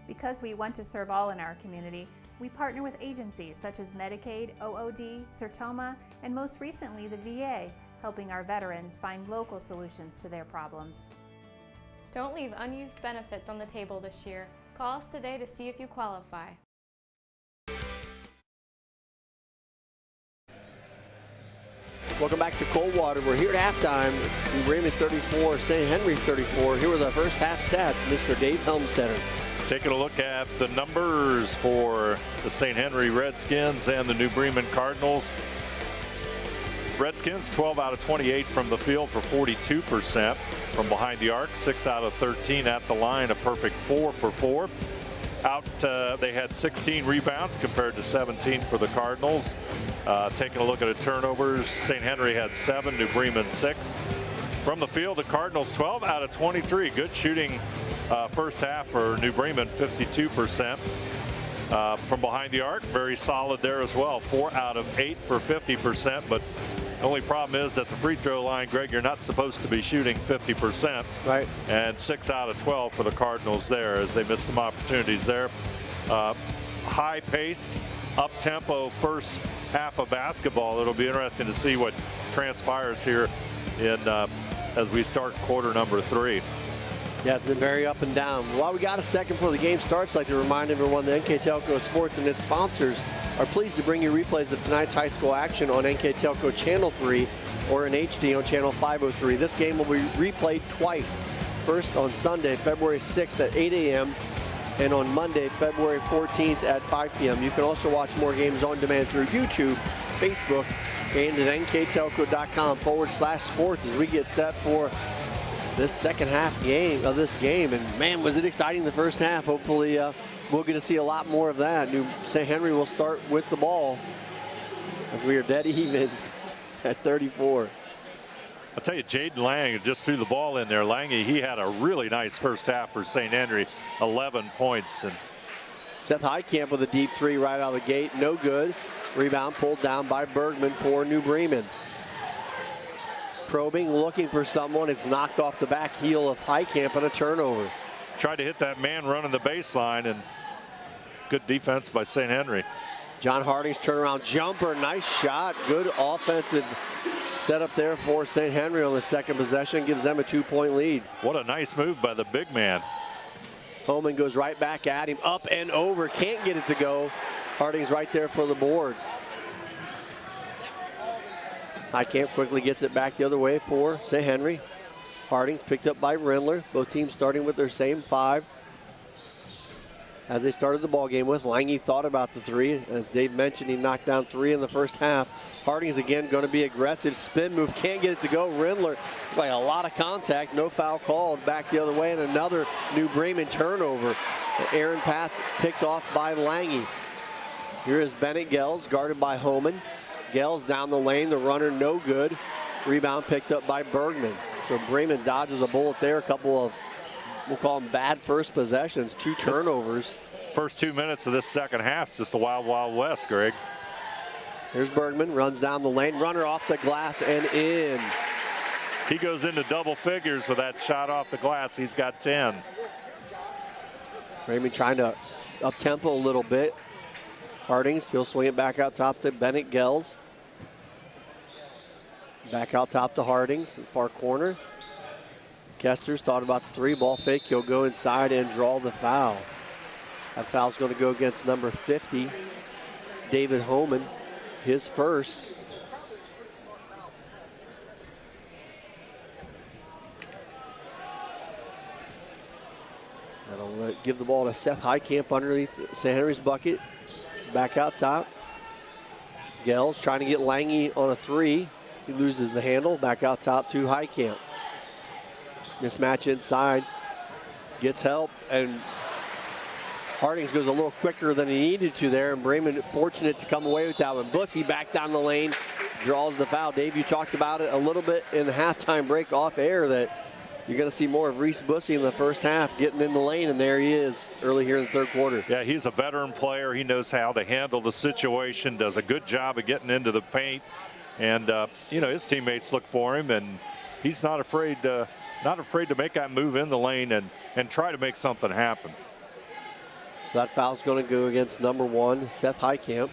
Because we want to serve all in our community, we partner with agencies such as Medicaid, OOD, Sertoma, and most recently the VA, helping our veterans find local solutions to their problems. Don't leave unused benefits on the table this year. Call us today to see if you qualify. Welcome back to Coldwater. We're here at halftime. Bremen 34, St. Henry 34. Here with our first half stats, Mr. Dave Helmstetter. Taking a look at the numbers for the St. Henry Redskins and the New Bremen Cardinals. Redskins 12 out of 28 from the field for 42%. From behind the arc, 6 out of 13 at the line, a perfect 4 for 4. They had 16 rebounds compared to 17 for the Cardinals. Taking a look at the turnovers, St. Henry had 7, New Bremen 6. From the field, the Cardinals 12 out of 23. Good shooting first half for New Bremen, 52%. From behind the arc, very solid there as well. 4 out of 8 for 50%, but the only problem is at the free throw line, Greg, you're not supposed to be shooting 50%. Right. And 6 out of 12 for the Cardinals there as they missed some opportunities there. High-paced, up-tempo first half of basketball. It'll be interesting to see what transpires here as we start quarter number 3. Yeah, it's been very up and down. While we got a second before the game starts, I'd like to remind everyone that NKTelco Sports and its sponsors are pleased to bring you replays of tonight's high school action on NKTelco Channel 3 or in HD on Channel 503. This game will be replayed twice. First on Sunday, February 6th at 8 a.m. and on Monday, February 14th at 5 p.m. You can also watch more games on demand through YouTube, Facebook, and at nktelco.com/sports as we get set for this second half game of this game. And man, was it exciting the first half. Hopefully we'll get to see a lot more of that. New St. Henry will start with the ball as we are dead even at 34. I'll tell you, Jaden Lang just threw the ball in there. Lange, he had a really nice first half for St. Henry, 11 points. And Seth Heitkamp with a deep 3 right out of the gate, no good. Rebound pulled down by Bergman for New Bremen. Probing, looking for someone. It's knocked off the back heel of Heitkamp and a turnover. Tried to hit that man running the baseline, and good defense by St. Henry. John Harding's turnaround jumper, nice shot. Good offensive setup there for St. Henry on the second possession. Gives them a 2-point lead. What a nice move by the big man. Holman goes right back at him, up and over. Can't get it to go. Harding's right there for the board. Heitkamp quickly gets it back the other way for St. Henry. Harding's picked up by Rendler. Both teams starting with their same 5. as they started the ball game with. Lange thought about the three. As Dave mentioned, he knocked down 3 in the first half. Harding's again going to be aggressive. Spin move, can't get it to go. Rindler, like a lot of contact, no foul called. Back the other way, and another New Bremen turnover. The errant pass picked off by Lange. Here is Bennett Gels, guarded by Homan. Gels down the lane, the runner no good. Rebound picked up by Bergman. So Bremen dodges a bullet there. A couple of, we'll call them bad first possessions, 2 turnovers. First 2 minutes of this second half is just the wild, wild west, Greg. Here's Bergman, runs down the lane, runner off the glass and in. He goes into double figures with that shot off the glass. He's got 10. Bremen trying to up-tempo a little bit. Harding still swing it back out top to Bennett Gels. Back out top to Hardings, the far corner. Kester's thought about the 3 ball fake. He'll go inside and draw the foul. That foul's going to go against number 50, David Homan, his first. That'll give the ball to Seth Heitkamp underneath St. Henry's bucket. Back out top. Gels trying to get Lange on a 3. He loses the handle. Back out top to Heitkamp. Mismatch inside. Gets help, and Hardings goes a little quicker than he needed to there, and Bremen fortunate to come away with that one. Bussey back down the lane, draws the foul. Dave, you talked about it a little bit in the halftime break off air that you're going to see more of Reese Bussey in the first half getting in the lane, and there he is early here in the third quarter. Yeah, he's a veteran player. He knows how to handle the situation, does a good job of getting into the paint. And, you know, his teammates look for him, and he's not afraid to make that move in the lane and try to make something happen. So that foul's going to go against number 1, Seth Heitkamp.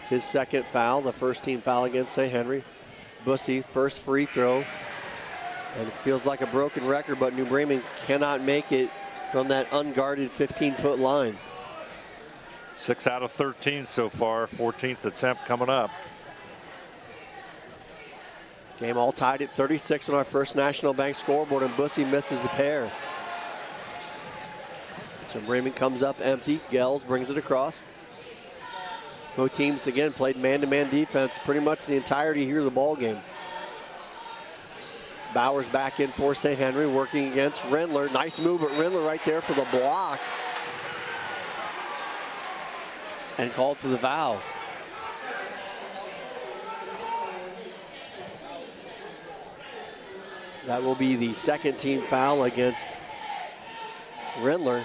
His second foul, the first team foul against St. Henry. Bussey, first free throw. And it feels like a broken record, but New Bremen cannot make it from that unguarded 15-foot line. 6 out of 13 so far, 14th attempt coming up. Game all tied at 36 on our first National Bank scoreboard, and Bussey misses the pair. So Bremen comes up empty. Gels brings it across. Both teams, again, played man-to-man defense pretty much the entirety here of the ball game. Bowers back in for St. Henry, working against Rindler. Nice move, but Rindler right there for the block. And called for the foul. That will be the second team foul against Rindler.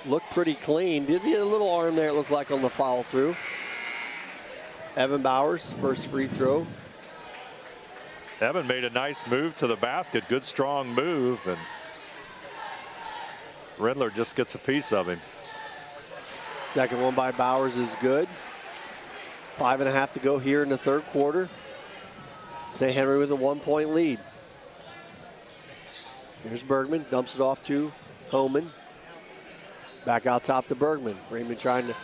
Looked pretty clean. Did get a little arm there, it looked like, on the follow through. Evan Bowers, first free throw. Evan made a nice move to the basket. Good, strong move. And Rindler just gets a piece of him. Second one by Bowers is good. 5.5 to go here in the third quarter. St. Henry with a 1-point lead. Here's Bergman, dumps it off to Homan. Back out top to Bergman. Bremen trying to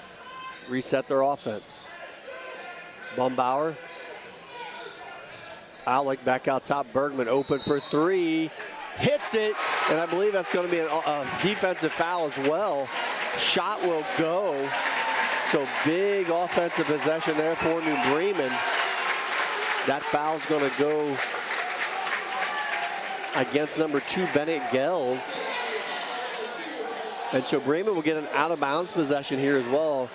reset their offense. Bumbauer. Alec back out top. Bergman open for 3. Hits it, and I believe that's going to be a defensive foul as well. Shot will go. So big offensive possession there for New Bremen. That foul's going to go against number 2, Bennett Gels. And so Bremen will get an out-of-bounds possession here as well.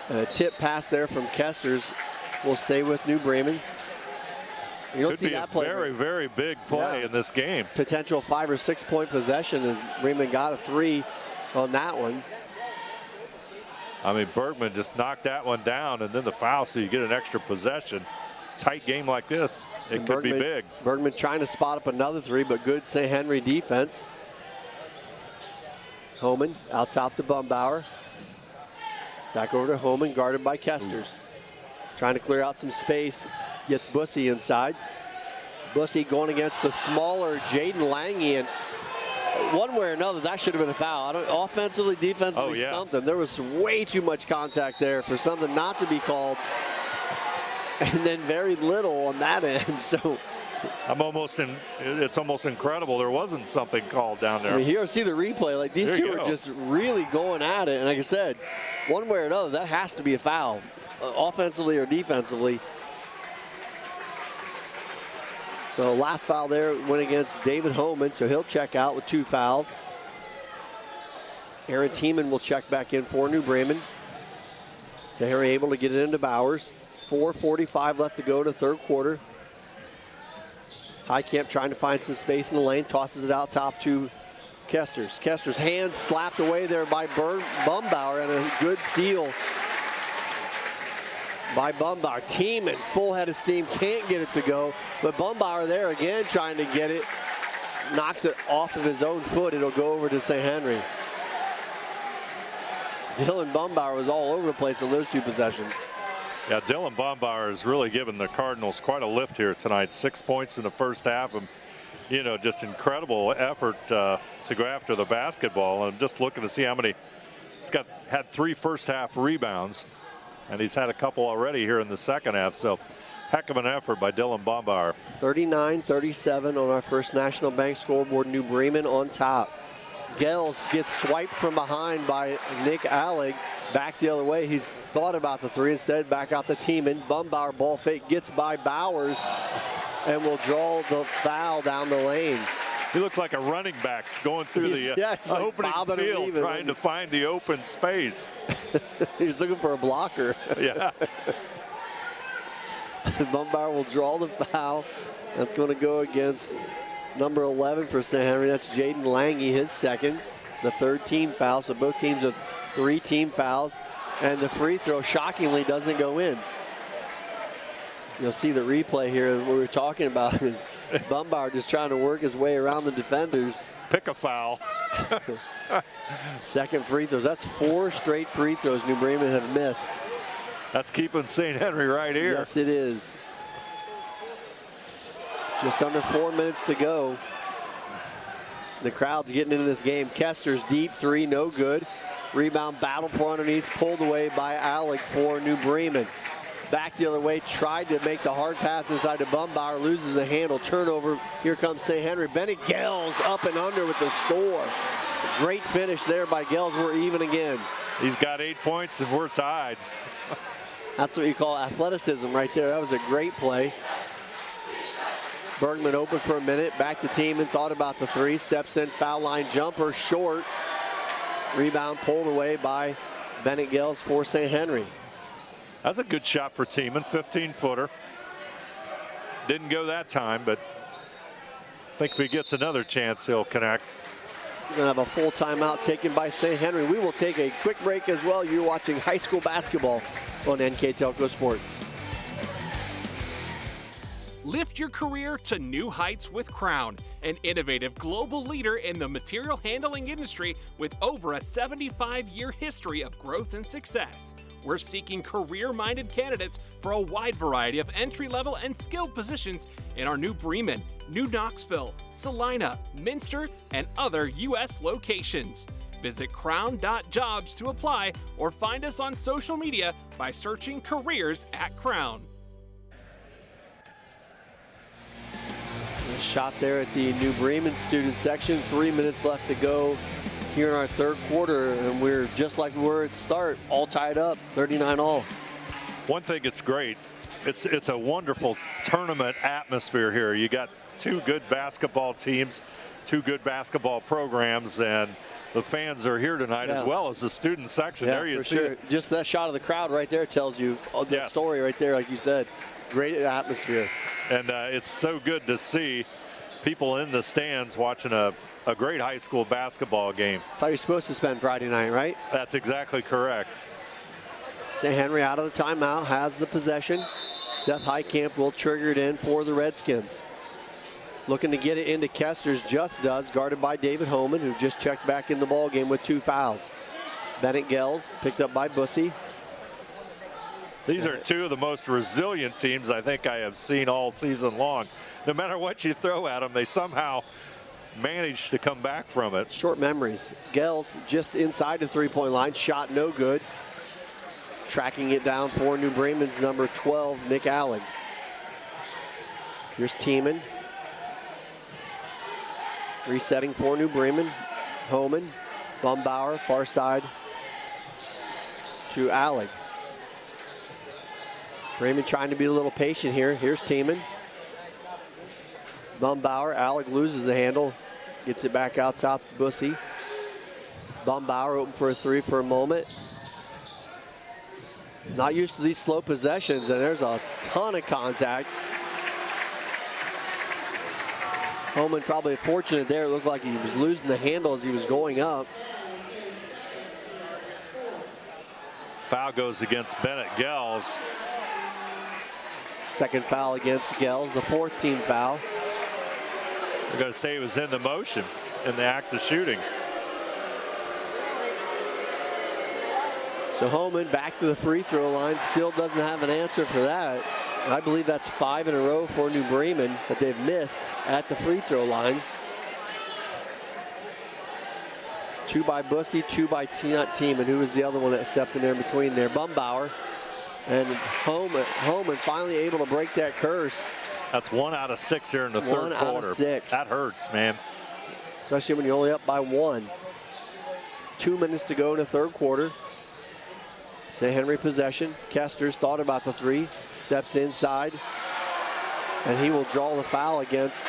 And a tip pass there from Kesters will stay with New Bremen. You don't Could see be that a play. very, very big play in this game. Potential 5 or 6 point possession as Bremen got a 3 on that one. I mean, Bergman just knocked that one down, and then the foul, so you get an extra possession. Tight game like this, it could be big. Bergman trying to spot up another 3, but good St. Henry defense. Homan out top to Bumbauer. Back over to Homan, guarded by Kesters. Trying to clear out some space, gets Bussey inside. Bussey going against the smaller Jaden Lange, and one way or another, that should have been a foul. Offensively, defensively, something. There was way too much contact there for something not to be called, and then very little on that end. So It's almost incredible there wasn't something called down there. I mean, here, see the replay. Like, these two are just really going at it. And like I said, one way or another, that has to be a foul, offensively or defensively. So last foul there went against David Homan, so he'll check out with 2 fouls. Aaron Tiemann will check back in for New Bremen. So Harry able to get it into Bowers. 4:45 left to go in the third quarter. Heitkamp trying to find some space in the lane, tosses it out top to Kesters. Kesters' hands slapped away there by Bumbauer, and a good steal by Bumbauer. Tiemann, full head of steam, can't get it to go, but Bumbauer there again trying to get it, knocks it off of his own foot. It'll go over to St. Henry. Dylan Bumbauer was all over the place on those 2 possessions. Yeah, Dylan Bumbauer has really given the Cardinals quite a lift here tonight. 6 points in the first half. And, you know, just incredible effort to go after the basketball. And I'm just looking to see how many. He's had 3 first half rebounds, and he's had a couple already here in the second half. So, heck of an effort by Dylan Bumbauer. 39-37 on our First National Bank scoreboard. New Bremen on top. Gels gets swiped from behind by Nick Allig. Back the other way. He's thought about the 3 instead. Back out the Tiemann. Bumbauer ball fake gets by Bowers and will draw the foul down the lane. He looked like a running back going through the opening field trying to find the open space. He's looking for a blocker. Yeah. Bumbauer will draw the foul. That's going to go against number 11 for St. Henry. That's Jaden Lange, his second. The 3rd team foul. So both teams have 3 team fouls. And the free throw, shockingly, doesn't go in. You'll see the replay here. What we were talking about is Bumbauer just trying to work his way around the defenders. Pick a foul. Second free throws. That's 4 straight free throws New Bremen have missed. That's keeping St. Henry right here. Yes, it is. Just under 4 minutes to go. The crowd's getting into this game. Kester's deep 3, no good. Rebound battled for underneath, pulled away by Alec for New Bremen. Back the other way, tried to make the hard pass inside to Bumbauer, loses the handle, turnover. Here comes St. Henry. Bennett Gels up and under with the score. Great finish there by Gels. We're even again. He's got 8 points and we're tied. That's what you call athleticism right there. That was a great play. Bergman open for a minute, back to Tiemann, thought about the 3, steps in, foul line jumper, short. Rebound pulled away by Bennett Gels for St. Henry. That's a good shot for Tiemann, 15-footer. Didn't go that time, but I think if he gets another chance, he'll connect. We're going to have a full timeout taken by St. Henry. We will take a quick break as well. You're watching high school basketball on NKTelco Sports. Lift your career to new heights with Crown, an innovative global leader in the material handling industry with over a 75-year history of growth and success. We're seeking career-minded candidates for a wide variety of entry-level and skilled positions in our New Bremen, New Knoxville, Salina, Minster, and other U.S. locations. Visit crown.jobs to apply or find us on social media by searching Careers at Crown. Shot there at the New Bremen student section. 3 minutes left to go here in our third quarter, and we're just like we were at the start, all tied up, 39-all. One thing that's great, it's a wonderful tournament atmosphere here. You got 2 good basketball teams, 2 good basketball programs, and the fans are here tonight as well as the student section. Yeah, there you see sure. it. Just that shot of the crowd right there tells you the story right there, like you said. Great atmosphere. And it's so good to see people in the stands watching a great high school basketball game. That's how you're supposed to spend Friday night, right? That's exactly correct. St. Henry out of the timeout, has the possession. Seth Heitkamp will trigger it in for the Redskins. Looking to get it into Kesters, just does, guarded by David Homan, who just checked back in the ball game with 2 fouls. Bennett Gels picked up by Bussey. These are 2 of the most resilient teams I think I have seen all season long. No matter what you throw at them, they somehow manage to come back from it. Short memories. Gels just inside the 3-point line, shot no good. Tracking it down for New Bremen's number 12, Nick Allen. Here's Tiemann. Resetting for New Bremen. Homan, Bumbauer, far side to Allig. Bremen trying to be a little patient here. Here's Tiemann. Bumbauer, Allig loses the handle. Gets it back out top, Bussy. Bumbauer open for a three for a moment. Not used to these slow possessions, and there's a ton of contact. Homan probably fortunate there. It looked like he was losing the handle as he was going up. Foul goes against Bennett Gels. Second foul against Gels, the 4th team foul. We're going to say he was in the motion in the act of shooting. So Homan back to the free throw line, still doesn't have an answer for that. I believe that's 5 in a row for New Bremen that they've missed at the free throw line. 2 by Bussy, 2 by Tiemann, who was the other one that stepped in there in between there. Bumbauer and Homan finally able to break that curse. That's 1 out of 6 here in the third quarter. 1 out of 6. That hurts, man. Especially when you're only up by 1. 2 minutes to go in the third quarter. St. Henry possession. Kester's thought about the three. Steps inside. And he will draw the foul against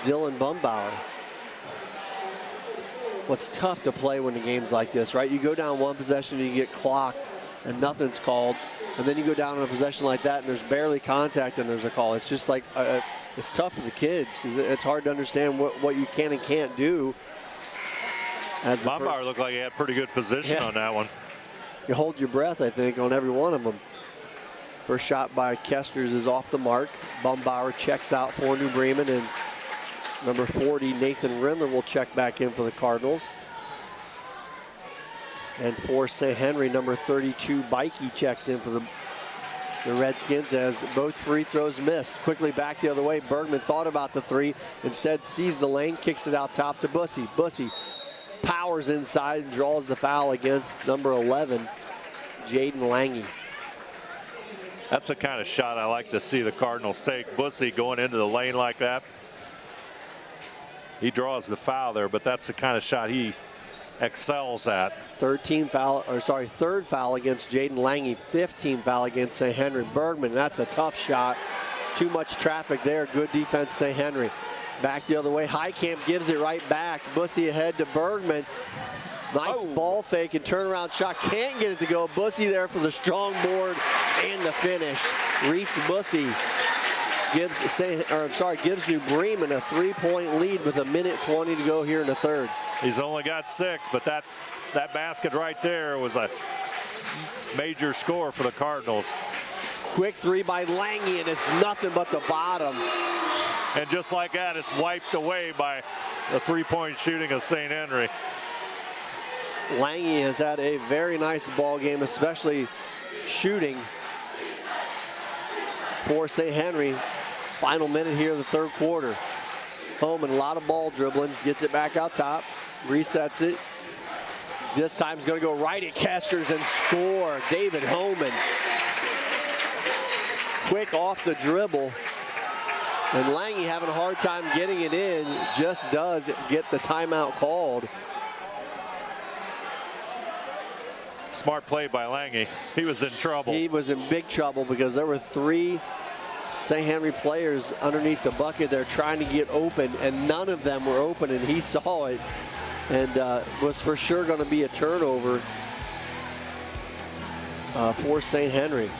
Dylan Bumbauer. What's tough to play when the game's like this, right? You go down 1 possession and you get clocked and nothing's called. And then you go down in a possession like that and there's barely contact and there's a call. It's just like, it's tough for the kids. It's hard to understand what you can and can't do. Bumbauer looked like he had pretty good position on that one. You hold your breath, I think, on every one of them. First shot by Kesters is off the mark. Bumbauer checks out for New Bremen, and number 40, Nathan Rindler, will check back in for the Cardinals. And for St. Henry, number 32, Bikey checks in for the Redskins as both free throws missed. Quickly back the other way. Bergman thought about the three, instead sees the lane, kicks it out top to Bussy. Bussy powers inside and draws the foul against number 11, Jaden Lange. That's the kind of shot I like to see the Cardinals take. Bussy going into the lane like that. He draws the foul there, but that's the kind of shot he excels at. Third foul against Jaden Lange. 15 foul against St. Henry. Bergman, that's a tough shot. Too much traffic there. Good defense, St. Henry. Back the other way. Heitkamp gives it right back. Bussy ahead to Bergman. Nice ball fake and turnaround shot. Can't get it to go. Bussy there for the strong board and the finish. Reese Bussy gives New Bremen a 3-point lead with 1:20 to go here in the third. He's only got 6, but that basket right there was a major score for the Cardinals. Quick three by Lange, and it's nothing but the bottom. And just like that, it's wiped away by the 3-point shooting of St. Henry. Lange has had a very nice ball game, especially shooting for St. Henry. Final minute here of the third quarter. Homan, a lot of ball dribbling, gets it back out top, resets it. This time he's going to go right at Kesters and score. David Homan. Quick off the dribble. And Lange having a hard time getting it in, just does get the timeout called. Smart play by Lange. He was in trouble. He was in big trouble because there were 3 St. Henry players underneath the bucket there trying to get open, and none of them were open, and he saw it and was for sure going to be a turnover for St. Henry.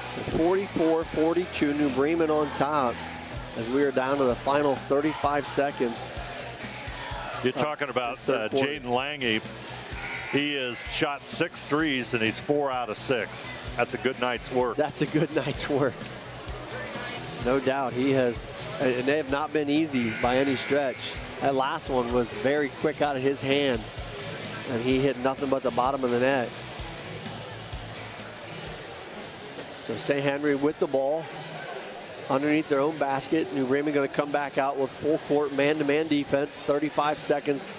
So 44-42, New Bremen on top as we are down to the final 35 seconds. You're talking about Jaden Lange. He has shot 6 threes, and he's 4 out of 6. That's a good night's work. That's a good night's work. No doubt. He has, and they have not been easy by any stretch. That last one was very quick out of his hand, and he hit nothing but the bottom of the net. So St. Henry with the ball underneath their own basket. New Bremen going to come back out with full court man-to-man defense. 35 seconds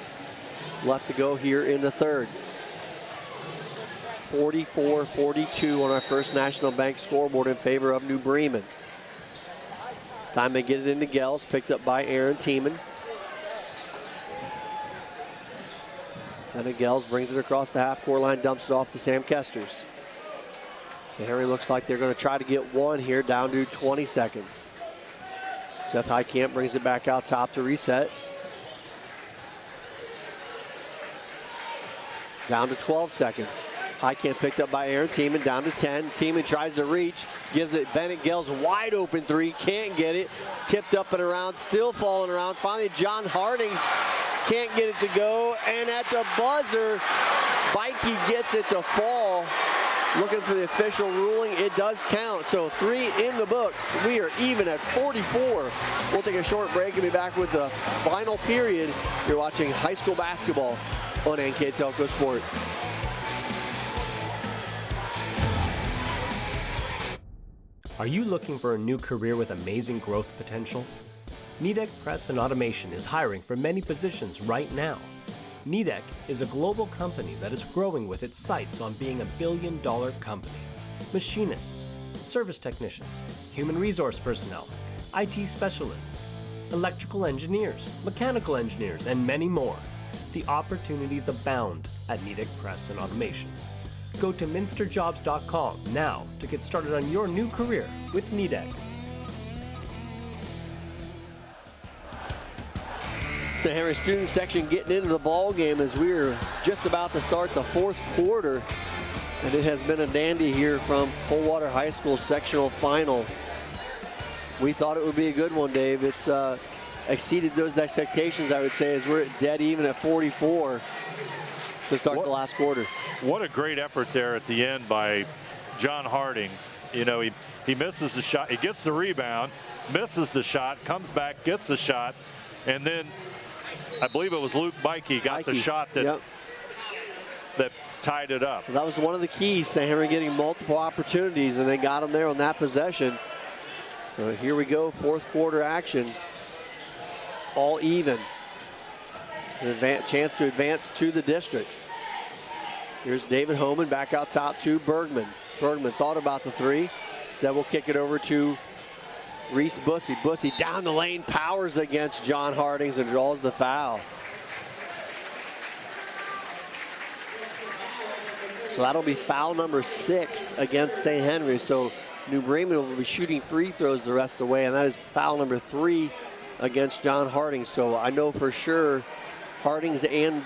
left to go here in the third. 44-42 on our First National Bank scoreboard in favor of New Bremen. It's time they get it into Gels, picked up by Aaron Tiemann. And Gels brings it across the half-court line, dumps it off to Sam Kesters. So Henry looks like they're going to try to get one here, down to 20 seconds. Seth Heitkamp brings it back out top to reset. Down to 12 seconds. Heitkamp picked up by Aaron Tiemann, down to 10. Tiemann tries to reach, gives it Bennett Gels, wide open three, can't get it. Tipped up and around, still falling around. Finally, John Hardings can't get it to go, and at the buzzer, Bikey gets it to fall. Looking for the official ruling, it does count. So 3 in the books. We are even at 44. We'll take a short break and be back with the final period. You're watching high school basketball on NKTelco Sports. Are you looking for a new career with amazing growth potential? Nidec Press and Automation is hiring for many positions right now. Nidec is a global company that is growing with its sights on being $1 billion company. Machinists, service technicians, human resource personnel, IT specialists, electrical engineers, mechanical engineers, and many more. The opportunities abound at Nidec Press and Automation. Go to minsterjobs.com now to get started on your new career with Nidec. St. Henry student section getting into the ball game as we're just about to start the fourth quarter. And it has been a dandy here from Coldwater High School sectional final. We thought it would be a good one, Dave. It's exceeded those expectations, I would say, as we're dead even at 44 to start the last quarter. What a great effort there at the end by John Hardings. You know, he misses the shot, he gets the rebound, misses the shot, comes back, gets the shot, and then I believe it was Luke Bikey got the shot that that tied it up. So that was one of the keys, St. Henry getting multiple opportunities, and they got him there on that possession. So here we go, fourth quarter action. All even. Chance to advance to the districts. Here's David Homan back out top to Bergman. Bergman thought about the three. Instead we'll kick it over to Reese Bussey. Bussey down the lane, powers against John Hardings and draws the foul. So that'll be foul number 6 against St. Henry. So New Bremen will be shooting free throws the rest of the way, and that is foul number 3 against John Hardings. So I know for sure Hardings and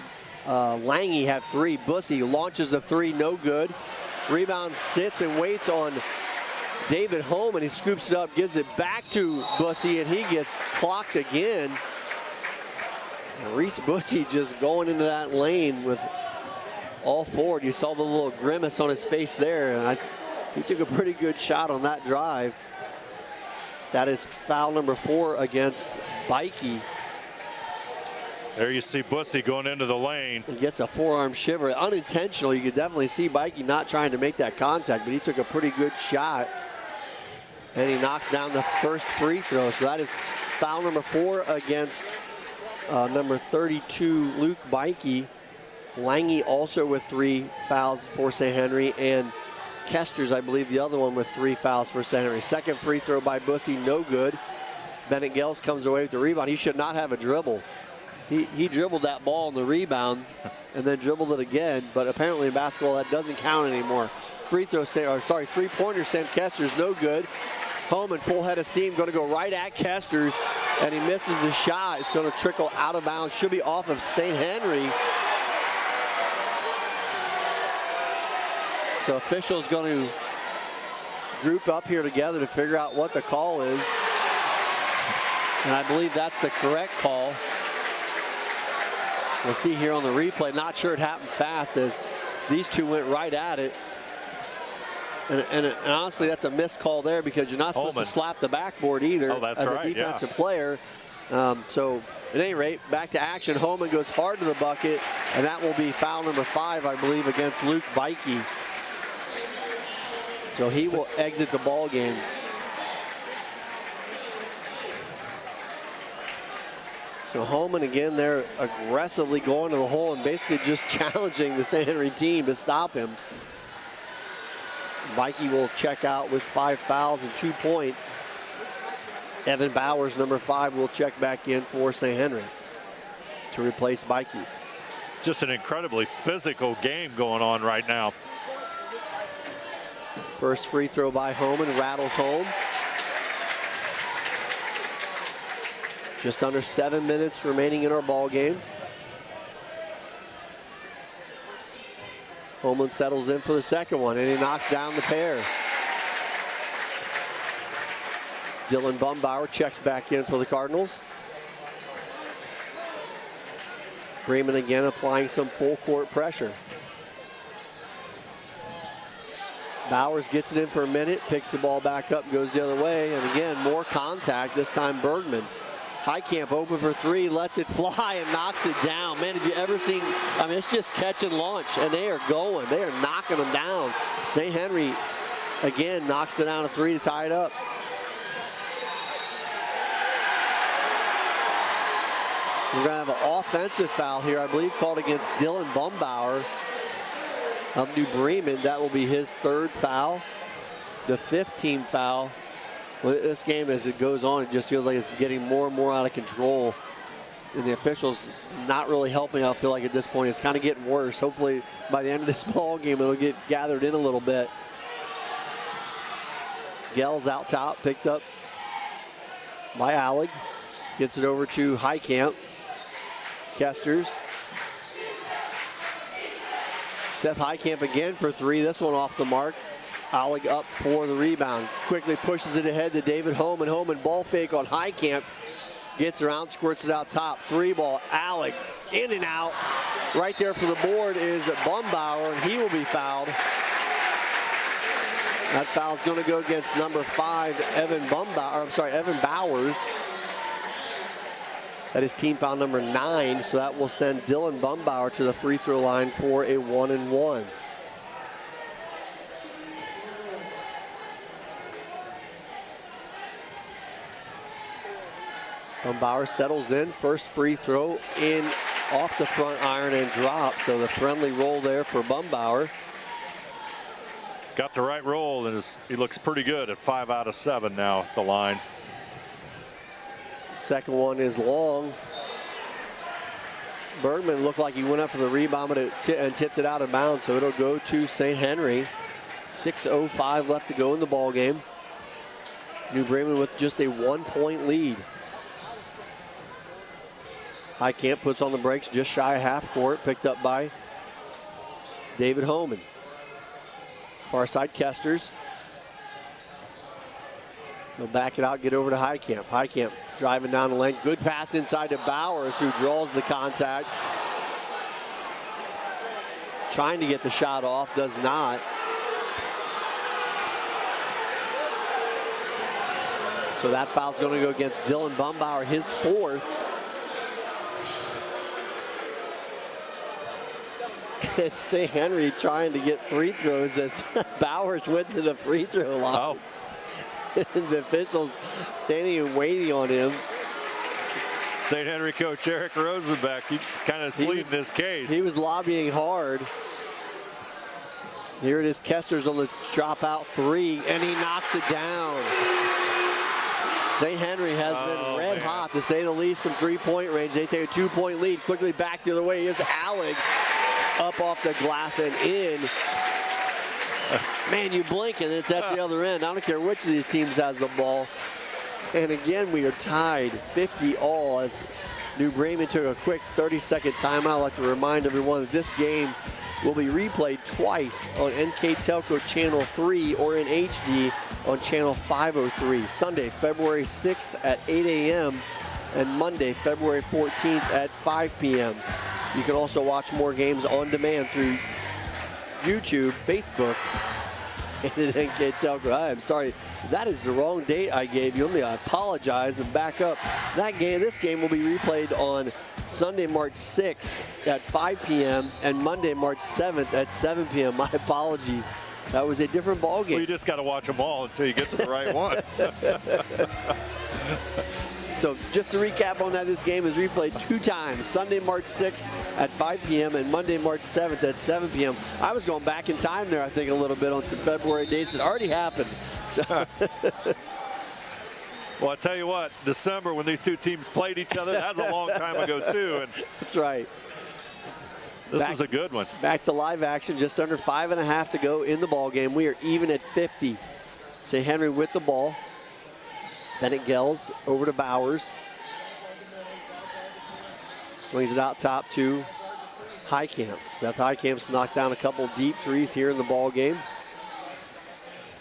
Lange have 3. Bussey launches the 3, no good. Rebound sits and waits on David Holm, and he scoops it up, gives it back to Bussey, and he gets clocked again. And Reese Bussey just going into that lane with all forward. You saw the little grimace on his face there, and he took a pretty good shot on that drive. That is foul number 4 against Bikey. There you see Bussey going into the lane. He gets a forearm shiver. Unintentional. You could definitely see Bikey not trying to make that contact, but he took a pretty good shot. And he knocks down the first free throw. So that is foul number 4 against number 32, Luke Bikey. Lange also with 3 fouls for St. Henry, and Kesters, I believe, the other one with 3 fouls for St. Henry. Second free throw by Bussey, no good. Bennett Gels comes away with the rebound. He should not have a dribble. He dribbled that ball on the rebound and then dribbled it again, but apparently in basketball that doesn't count anymore. Three-pointer Sam Kesters, no good. Holman, full head of steam, going to go right at Kesters, and he misses the shot. It's going to trickle out of bounds. Should be off of St. Henry. So officials going to group up here together to figure out what the call is. And I believe that's the correct call. We'll see here on the replay. Not sure it happened fast as these two went right at it. And honestly, that's a missed call there because you're not supposed to slap the backboard either as a defensive player. So at any rate, back to action. Holman goes hard to the bucket, and that will be foul number 5, I believe, against Luke Bikey. So he will exit the ball game. So Holman again there aggressively going to the hole and basically just challenging the St. Henry team to stop him. Mikey will check out with 5 fouls and 2 points. Evan Bowers, number 5, will check back in for St. Henry to replace Mikey. Just an incredibly physical game going on right now. First free throw by Holman rattles home. Just under 7 minutes remaining in our ball game. Holman settles in for the second one, and he knocks down the pair. Dylan Bumbauer checks back in for the Cardinals. Bremen again applying some full court pressure. Bowers gets it in for a minute, picks the ball back up, goes the other way, and again, more contact, this time Bergman. Heitkamp open for 3, lets it fly and knocks it down. Man, have you ever seen, I mean, it's just catch and launch, and they are going. They are knocking them down. St. Henry, again, knocks it down a 3 to tie it up. We're going to have an offensive foul here, I believe, called against Dylan Bumbauer of New Bremen. That will be his 3rd foul, the 5th team foul. This game, as it goes on, it just feels like it's getting more and more out of control. And the officials not really helping, I feel like, at this point. It's kind of getting worse. Hopefully, by the end of this ball game, it'll get gathered in a little bit. Gell's out top, picked up by Allig. Gets it over to Heitkamp. Kesters. Seth Heitkamp again for 3. This one off the mark. Allig up for the rebound. Quickly pushes it ahead to David Holman. Holman ball fake on Heitkamp. Gets around, squirts it out top. 3 ball. Allig in and out. Right there for the board is Bumbauer, and he will be fouled. That foul's going to go against number 5, Evan Bowers. That is team foul number 9, so that will send Dylan Bumbauer to the free throw line for a 1-and-1. Bumbauer settles in, first free throw in off the front iron and drop, so the friendly roll there for Bumbauer. Got the right roll, and he looks pretty good at 5 out of 7 now at the line. Second one is long. Bergman looked like he went up for the rebound but and tipped it out of bounds, so it'll go to St. Henry. 6:05 left to go in the ball game. New Bremen with just a 1-point lead. Heitkamp puts on the brakes just shy of half court, picked up by David Holman. Far side Kesters. He'll back it out, get over to Heitkamp. Heitkamp driving down the lane. Good pass inside to Bowers, who draws the contact. Trying to get the shot off, does not. So that foul's going to go against Dylan Bumbauer, his 4th. And St. Henry trying to get free throws as Bowers went to the free throw line. Oh. The officials standing and waiting on him. St. Henry coach Eric Rosenbeck, he kind of pleading this case. He was lobbying hard. Here it is, Kesters on the dropout 3, and he knocks it down. St. Henry has been red hot, to say the least, from 3-point range. They take a 2-point lead. Quickly back the other way. Here's Allig up off the glass and in. Man, you blink and it's at the other end. I don't care which of these teams has the ball. And again, we are tied 50-all as New Bremen took a quick 30-second timeout. I'd like to remind everyone that this game will be replayed twice on NKTelco Channel 3 or in HD on Channel 503. Sunday, February 6th at 8 a.m. and Monday, February 14th at 5 p.m. You can also watch more games on demand through YouTube, Facebook, and at NKTelco. I'm sorry, that is the wrong date I gave you. I apologize and back up. This game will be replayed on Sunday, March 6th at 5 p.m. and Monday, March 7th at 7 p.m. My apologies. That was a different ball game. Well, you just got to watch them all until you get to the right one. So just to recap on that, this game is replayed 2 times, Sunday, March 6th at 5 p.m. and Monday, March 7th at 7 p.m. I was going back in time there, I think, a little bit on some February dates that already happened. So well, I tell you what, December when these two teams played each other, that was a long time ago too. And that's right. This is a good one. Back to live action, just under 5.5 to go in the ball game. We are even at 50. St. Henry with the ball. Bennett Gels over to Bowers. Swings it out top to Highcamp. Seth Highcamp's knocked down a couple deep threes here in the ball game.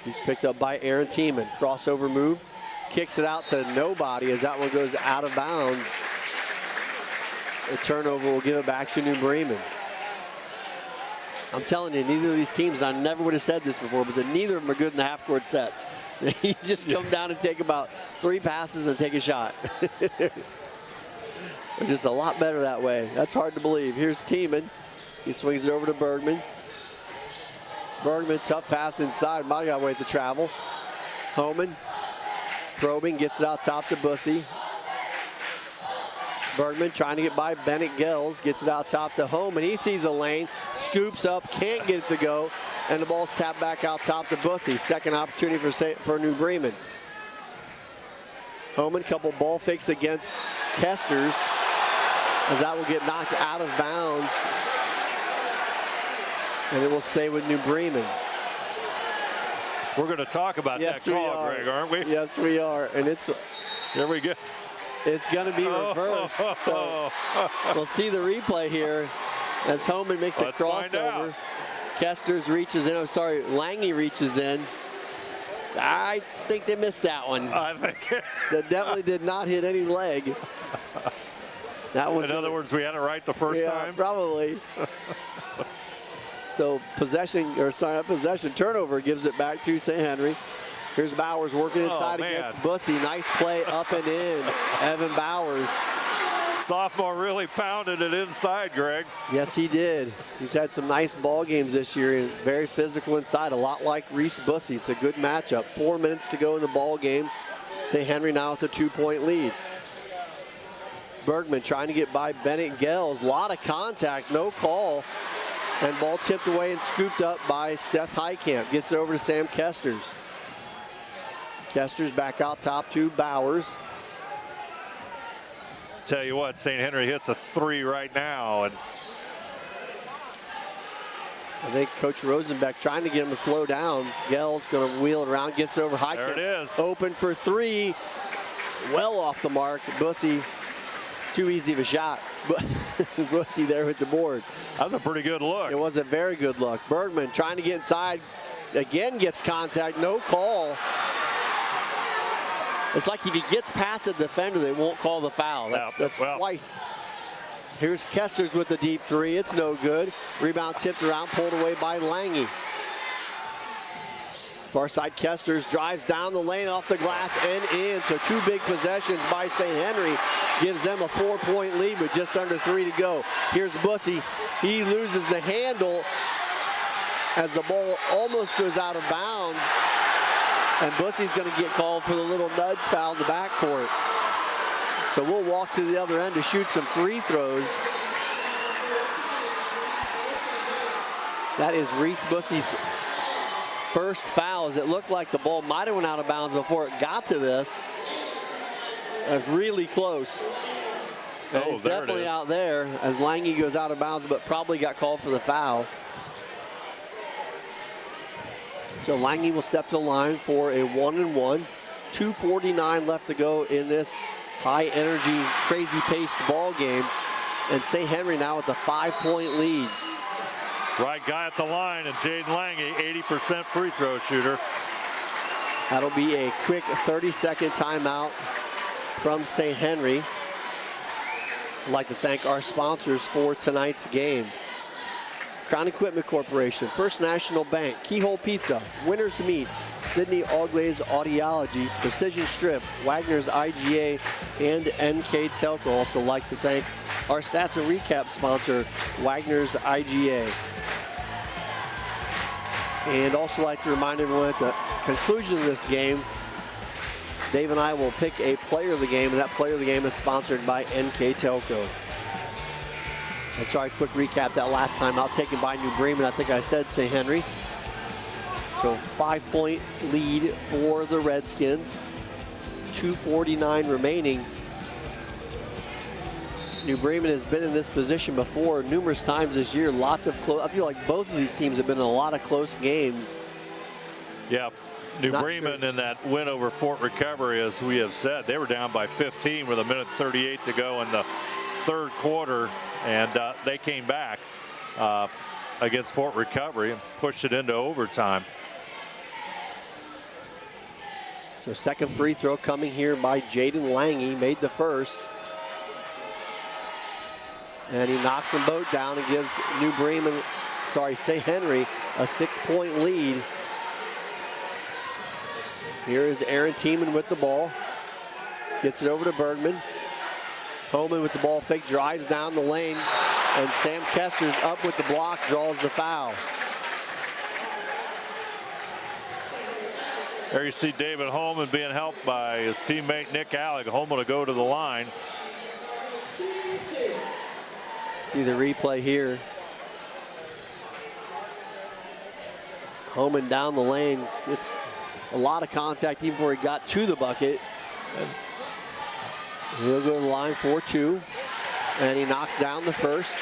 He's picked up by Aaron Tiemann. Crossover move. Kicks it out to nobody as that one goes out of bounds. A turnover will give it back to New Bremen. I'm telling you, neither of these teams, I never would have said this before, but neither of them are good in the half-court sets. You just come down and take about 3 passes and take a shot. They're just a lot better that way. That's hard to believe. Here's Tiemann. He swings it over to Bergman. Bergman, tough pass inside. Might have got away to travel. Homan, probing, gets it out top to Bussey. Bergman trying to get by Bennett Gels, gets it out top to Homan. He sees a lane, scoops up, can't get it to go, and the ball's tapped back out top to Bussey. Second opportunity for New Bremen. Homan, couple ball fakes against Kesters, as that will get knocked out of bounds, and it will stay with New Bremen. We're going to talk about that call, Greg, aren't we? Yes, we are. And it's here we go. It's going to be reversed. So we'll see the replay here as Homan makes a crossover. Kesters reaches in. I'm sorry, Lange reaches in. I think they missed that one. I think that definitely did not hit any leg. That was. In other words, we had it right the first time. Probably. So possession, turnover gives it back to St. Henry. Here's Bowers working inside against Bussey. Nice play up and in. Evan Bowers. Sophomore really pounded it inside, Greg. Yes, he did. He's had some nice ball games this year and very physical inside, a lot like Reese Bussey. It's a good matchup. 4 minutes to go in the ball game. St. Henry now with a 2-point lead. Bergman trying to get by Bennett Gels. A lot of contact, no call. And ball tipped away and scooped up by Seth Highcamp. Gets it over to Sam Kesters. Kesters back out top to Bowers. Tell you what, St. Henry hits a 3 right now. And I think Coach Rosenbeck trying to get him to slow down. Gell's going to wheel it around, gets it over Highcamp. There it is. Open for 3. Well off the mark. Bussey, too easy of a shot. Bussey there with the board. That was a pretty good look. It was a very good look. Bergman trying to get inside. Again gets contact, no call. It's like if he gets past the defender, they won't call the foul. That's twice. Here's Kesters with the deep 3. It's no good. Rebound tipped around, pulled away by Lange. Far side Kesters drives down the lane off the glass and in. So 2 big possessions by St. Henry gives them a 4-point lead with just under 3 to go. Here's Bussey. He loses the handle as the ball almost goes out of bounds. And Bussey's going to get called for the little nudge foul in the backcourt. So we'll walk to the other end to shoot some free throws. That is Reese Bussey's first foul, as it looked like the ball might have went out of bounds before it got to this. That's really close. And it's definitely out there as Lange goes out of bounds, but probably got called for the foul. So Lange will step to the line for a 1-and-1. 2:49 left to go in this high-energy, crazy-paced ball game. And St. Henry now with the 5-point lead. Right guy at the line, and Jaden Lange, 80% free throw shooter. That'll be a quick 30-second timeout from St. Henry. I'd like to thank our sponsors for tonight's game. Crown Equipment Corporation, First National Bank, Keyhole Pizza, Winners Meats, Sydney Allglaze Audiology, Precision Strip, Wagner's IGA, and NKTelco. Also like to thank our stats and recap sponsor, Wagner's IGA. And also like to remind everyone at the conclusion of this game, Dave and I will pick a player of the game, and that player of the game is sponsored by NKTelco. And sorry, quick recap that last time out taken by New Bremen. I think I said St. Henry. So 5-point lead for the Redskins. 2:49 remaining. New Bremen has been in this position before numerous times this year. Lots of close. I feel like both of these teams have been in a lot of close games. Yeah, New Bremen in that win over Fort Recovery, as we have said, they were down by 15 with 1:38 to go in the third quarter, and they came back against Fort Recovery and pushed it into overtime. So second free throw coming here by Jaden Lange. Made the first. And he knocks them both down and gives St. Henry a 6-point lead. Here is Aaron Tiemann with the ball. Gets it over to Bergman. Homan with the ball fake, drives down the lane, and Sam Kester's up with the block, draws the foul. There you see David Holman being helped by his teammate Nick Alec. Holman to go to the line. See the replay here. Homan down the lane. It's a lot of contact even before he got to the bucket. He'll go to the line for 2. And he knocks down the first.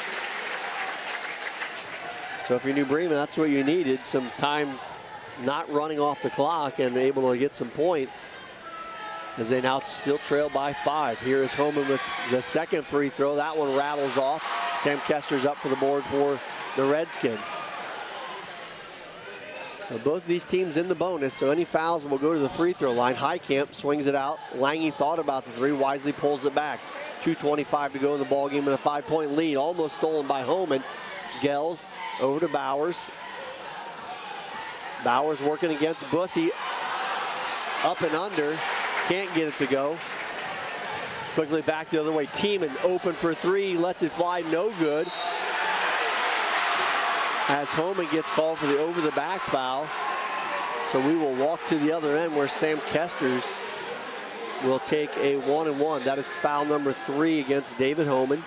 So if you're New Bremen, that's what you needed. Some time not running off the clock and able to get some points as they now still trail by 5. Here is Homan with the second free throw. That one rattles off. Sam Kester's up for the board for the Redskins. Now both of these teams in the bonus, so any fouls will go to the free throw line. Heitkamp swings it out. Lange thought about the 3, wisely pulls it back. 2:25 to go in the ballgame and a 5-point lead. Almost stolen by Homan. Gels over to Bowers. Bowers working against Bussey. Up and under. Can't get it to go. Quickly back the other way. Tiemann open for 3. Lets it fly. No good. As Homan gets called for the over-the-back foul. So we will walk to the other end where Sam Kesters will take a 1-and-1. That is foul number 3 against David Homan.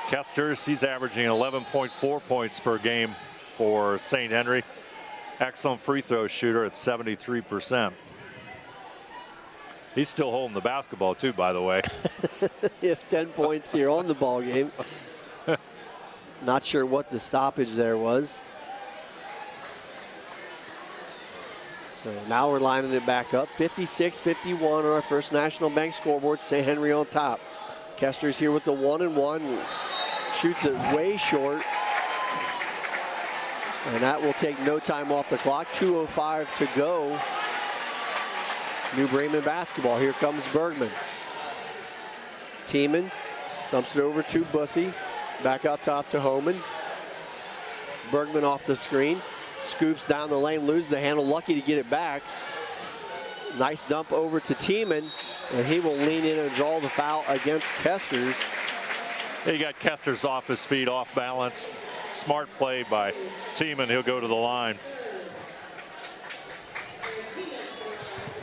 Kesters, he's averaging 11.4 points per game for St. Henry. Excellent free throw shooter at 73%. He's still holding the basketball too, by the way. He has 10 points here on the ball game. Not sure what the stoppage there was. So now we're lining it back up. 56-51 on our First National Bank scoreboard. St. Henry on top. Kester's here with the 1-and-1. Shoots it way short. And that will take no time off the clock. 2:05 to go. New Bremen basketball. Here comes Bergman. Tiemann dumps it over to Bussey. Back out top to Homan. Bergman off the screen. Scoops down the lane, loses the handle. Lucky to get it back. Nice dump over to Tiemann. And he will lean in and draw the foul against Kesters. He got Kesters off his feet, off balance. Smart play by Tiemann. He'll go to the line.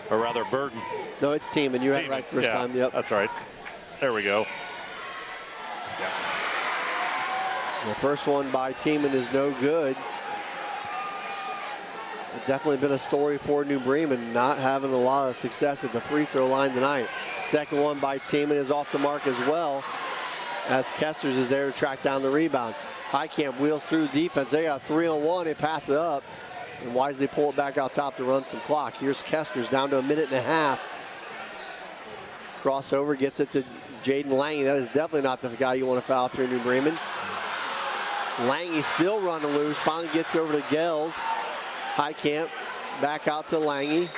Or rather, Burton. No, it's Tiemann. You had it right the first time. Yep. That's right. There we go. Yeah. The first one by Tiemann is no good. Definitely been a story for New Bremen, not having a lot of success at the free throw line tonight. Second one by Tiemann is off the mark as well, as Kesters is there to track down the rebound. Heitkamp wheels through the defense. They got 3-on-1. They pass it up and wisely pull it back out top to run some clock. Here's Kesters down to 1.5 minutes. Crossover gets it to Jaden Lange. That is definitely not the guy you want to foul if you're New Bremen. Lange still running loose. Finally gets it over to Gels. Heitkamp back out to Lange.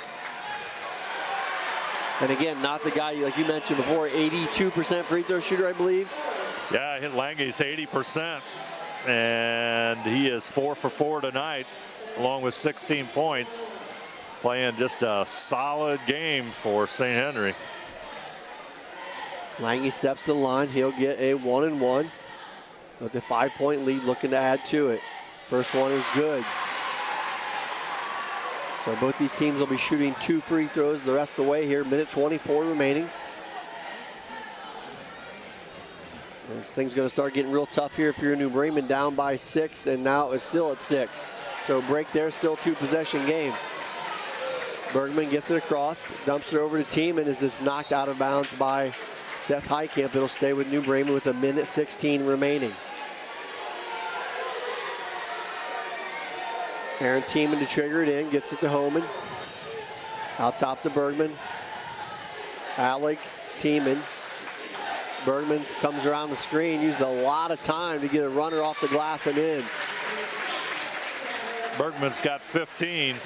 And again, not the guy, like you mentioned before, 82% free throw shooter, I believe. Yeah, hit Lange's 80%. And he is 4 for 4 tonight, along with 16 points. playing just a solid game for St. Henry. Lange steps to the line. He'll get a 1-and-1 with a 5-point lead, looking to add to it. First one is good. So both these teams will be shooting 2 free throws the rest of the way here. Minute 24 remaining. This thing's going to start getting real tough here if you're New Bremen, down by 6, and now it's still at 6. So break there, still 2-possession game. Bergman gets it across, dumps it over to team, and is this knocked out of bounds by Seth Heitkamp. It'll stay with New Bremen with a minute 16 remaining. Aaron Tiemann to trigger it in, gets it to Homan. Out top to Bergman. Alec, Tiemann. Bergman comes around the screen, used a lot of time to get a runner off the glass and in. Bergman's got 15.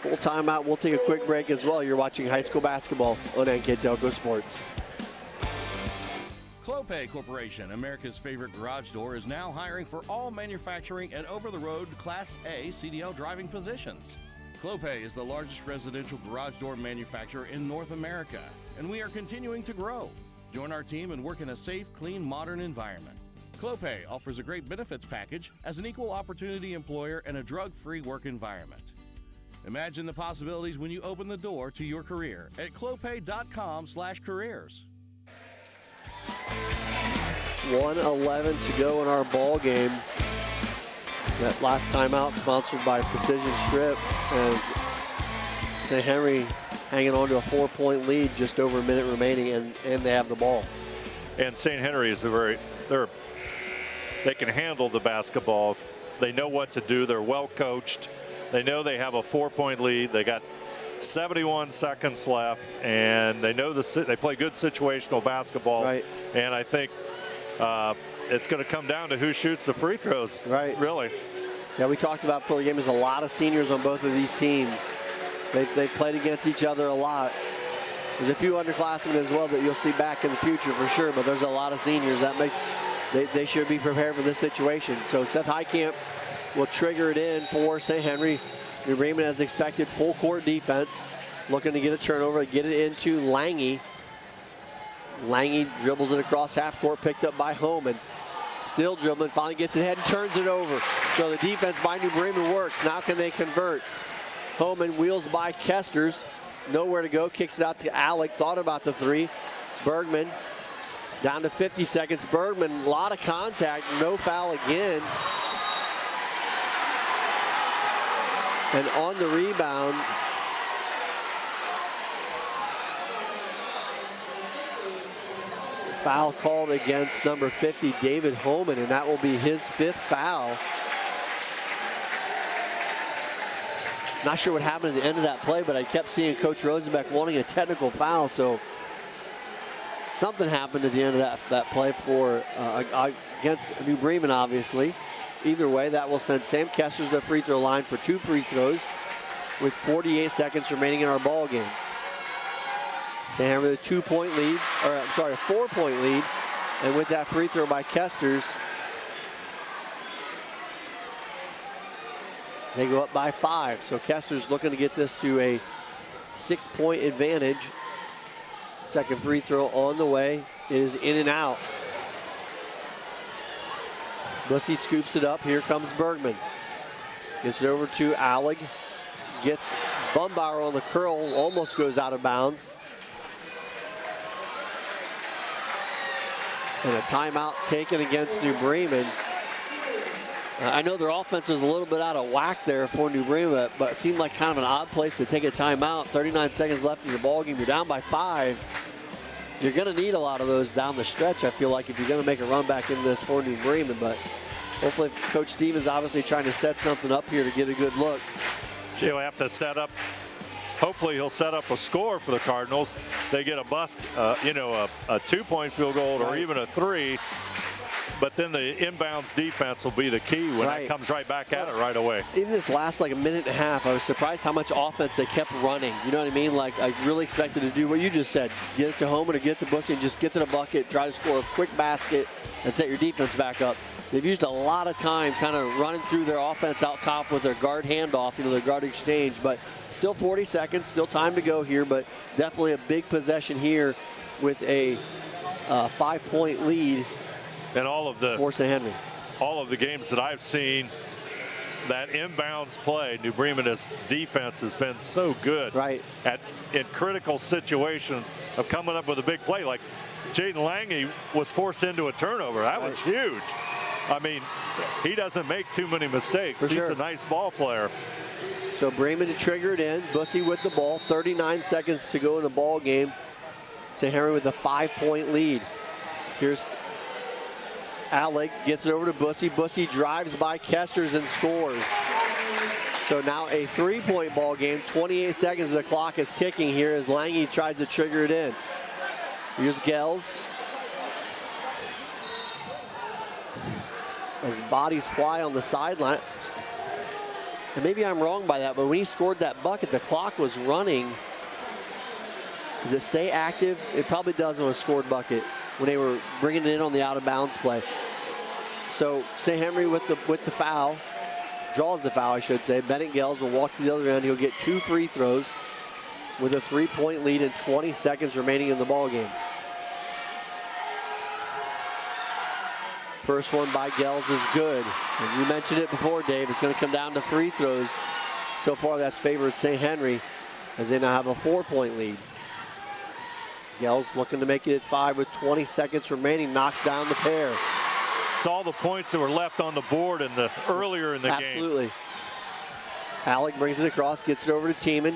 Full timeout. We'll take a quick break as well. You're watching high school basketball on NKTelco Sports. Clopay Corporation, America's favorite garage door, is now hiring for all manufacturing and over-the-road Class A CDL driving positions. Clopay is the largest residential garage door manufacturer in North America, and we are continuing to grow. Join our team and work in a safe, clean, modern environment. Clopay offers a great benefits package as an equal opportunity employer and a drug-free work environment. Imagine the possibilities when you open the door to your career at clopay.com/careers. 1:11 to go in our ball game. That last timeout sponsored by Precision Strip, as St. Henry hanging on to a 4-point lead, just over a minute remaining, and they have the ball. And St. Henry is they can handle the basketball. They know what to do. They're well coached. They know they have a 4-point lead. They got 71 seconds left, and they know they play good situational basketball. Right. And I think it's going to come down to who shoots the free throws. Right. Really. Yeah, we talked about before the game. There's a lot of seniors on both of these teams. They've played against each other a lot. There's a few underclassmen as well that you'll see back in the future for sure, but there's a lot of seniors. That makes they should be prepared for this situation. So Seth Heitkamp will trigger it in for St. Henry. New Bremen, as expected, full court defense, looking to get a turnover, get it into Lange. Lange dribbles it across half court, picked up by Homan. Still dribbling, finally gets it ahead and turns it over. So the defense by New Bremen works. Now can they convert? Homan wheels by Kesters. Nowhere to go, kicks it out to Alec. Thought about the 3. Bergman down to 50 seconds. Bergman, a lot of contact, no foul again. And on the rebound, foul called against number 50, David Homan, and that will be his 5th foul. Not sure what happened at the end of that play, but I kept seeing Coach Rosenbeck wanting a technical foul, so something happened at the end of that play for against New Bremen, obviously. Either way, that will send Sam Kesters to the free throw line for 2 free throws with 48 seconds remaining in our ball game. St. Henry with a 2-point lead, or I'm sorry, a 4-point lead, and with that free throw by Kesters, they go up by 5. So Kesters looking to get this to a 6-point advantage. Second free throw on the way. It is in and out. Bussey scoops it up. Here comes Bergman. Gets it over to Alec. Gets Bumbauer on the curl. Almost goes out of bounds. And a timeout taken against New Bremen. I know their offense was a little bit out of whack there for New Bremen, but it seemed like kind of an odd place to take a timeout. 39 seconds left in your ball game. You're down by 5. You're going to need a lot of those down the stretch, I feel like, if you're going to make a run back in this for New Bremen. But hopefully Coach Stevens obviously trying to set something up here to get a good look. He'll have to set up. Hopefully he'll set up a score for the Cardinals. They get a 2-point field goal or even a 3. But then the inbounds defense will be the key when that comes right back at it right away. Even this last like a minute and a half, I was surprised how much offense they kept running. You know what I mean? Like I really expected to do what you just said. Get it to Homan or get to Bussy and just get to the bucket, try to score a quick basket and set your defense back up. They've used a lot of time kind of running through their offense out top with their guard handoff, their guard exchange, but still 40 seconds, still time to go here, but definitely a big possession here with a 5-point lead. And all of the for St. Henry. All of the games that I've seen, that inbounds play, New Bremen's defense has been so good in critical situations of coming up with a big play. Like Jaden Lange was forced into a turnover. That was huge. I mean, he doesn't make too many mistakes. He's a nice ball player. So Bremen to trigger it in. Bussy with the ball. 39 seconds to go in the ball game. St. Henry with a 5-point lead. Here's Alec, gets it over to Bussy. Bussy drives by Kesters and scores. So now a 3-point ball game. 28 seconds, the clock is ticking here as Lange tries to trigger it in. Here's Gels. As bodies fly on the sideline. And maybe I'm wrong by that, but when he scored that bucket, the clock was running. Does it stay active? It probably does on a scored bucket when they were bringing it in on the out-of-bounds play. So St. Henry with the foul, draws the foul, I should say. Bennett Gels will walk to the other end. He'll get 2 free throws with a 3-point lead and 20 seconds remaining in the ball game. First one by Gels is good. And you mentioned it before, Dave. It's going to come down to free throws. So far, that's favored St. Henry as they now have a 4-point lead. Gels looking to make it at 5 with 20 seconds remaining. Knocks down the pair. It's all the points that were left on the board earlier in the game. Absolutely. Alec brings it across, gets it over to Tiemann.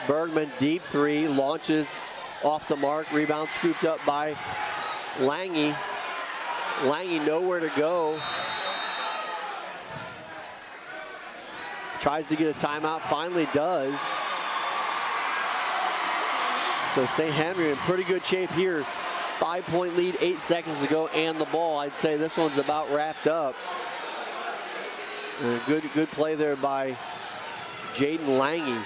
Bergman, deep 3, launches off the mark. Rebound scooped up by Lange. Lange nowhere to go. Tries to get a timeout, finally does. So St. Henry in pretty good shape here. 5-point lead, 8 seconds to go, and the ball. I'd say this one's about wrapped up. And a good play there by Jaden Lange.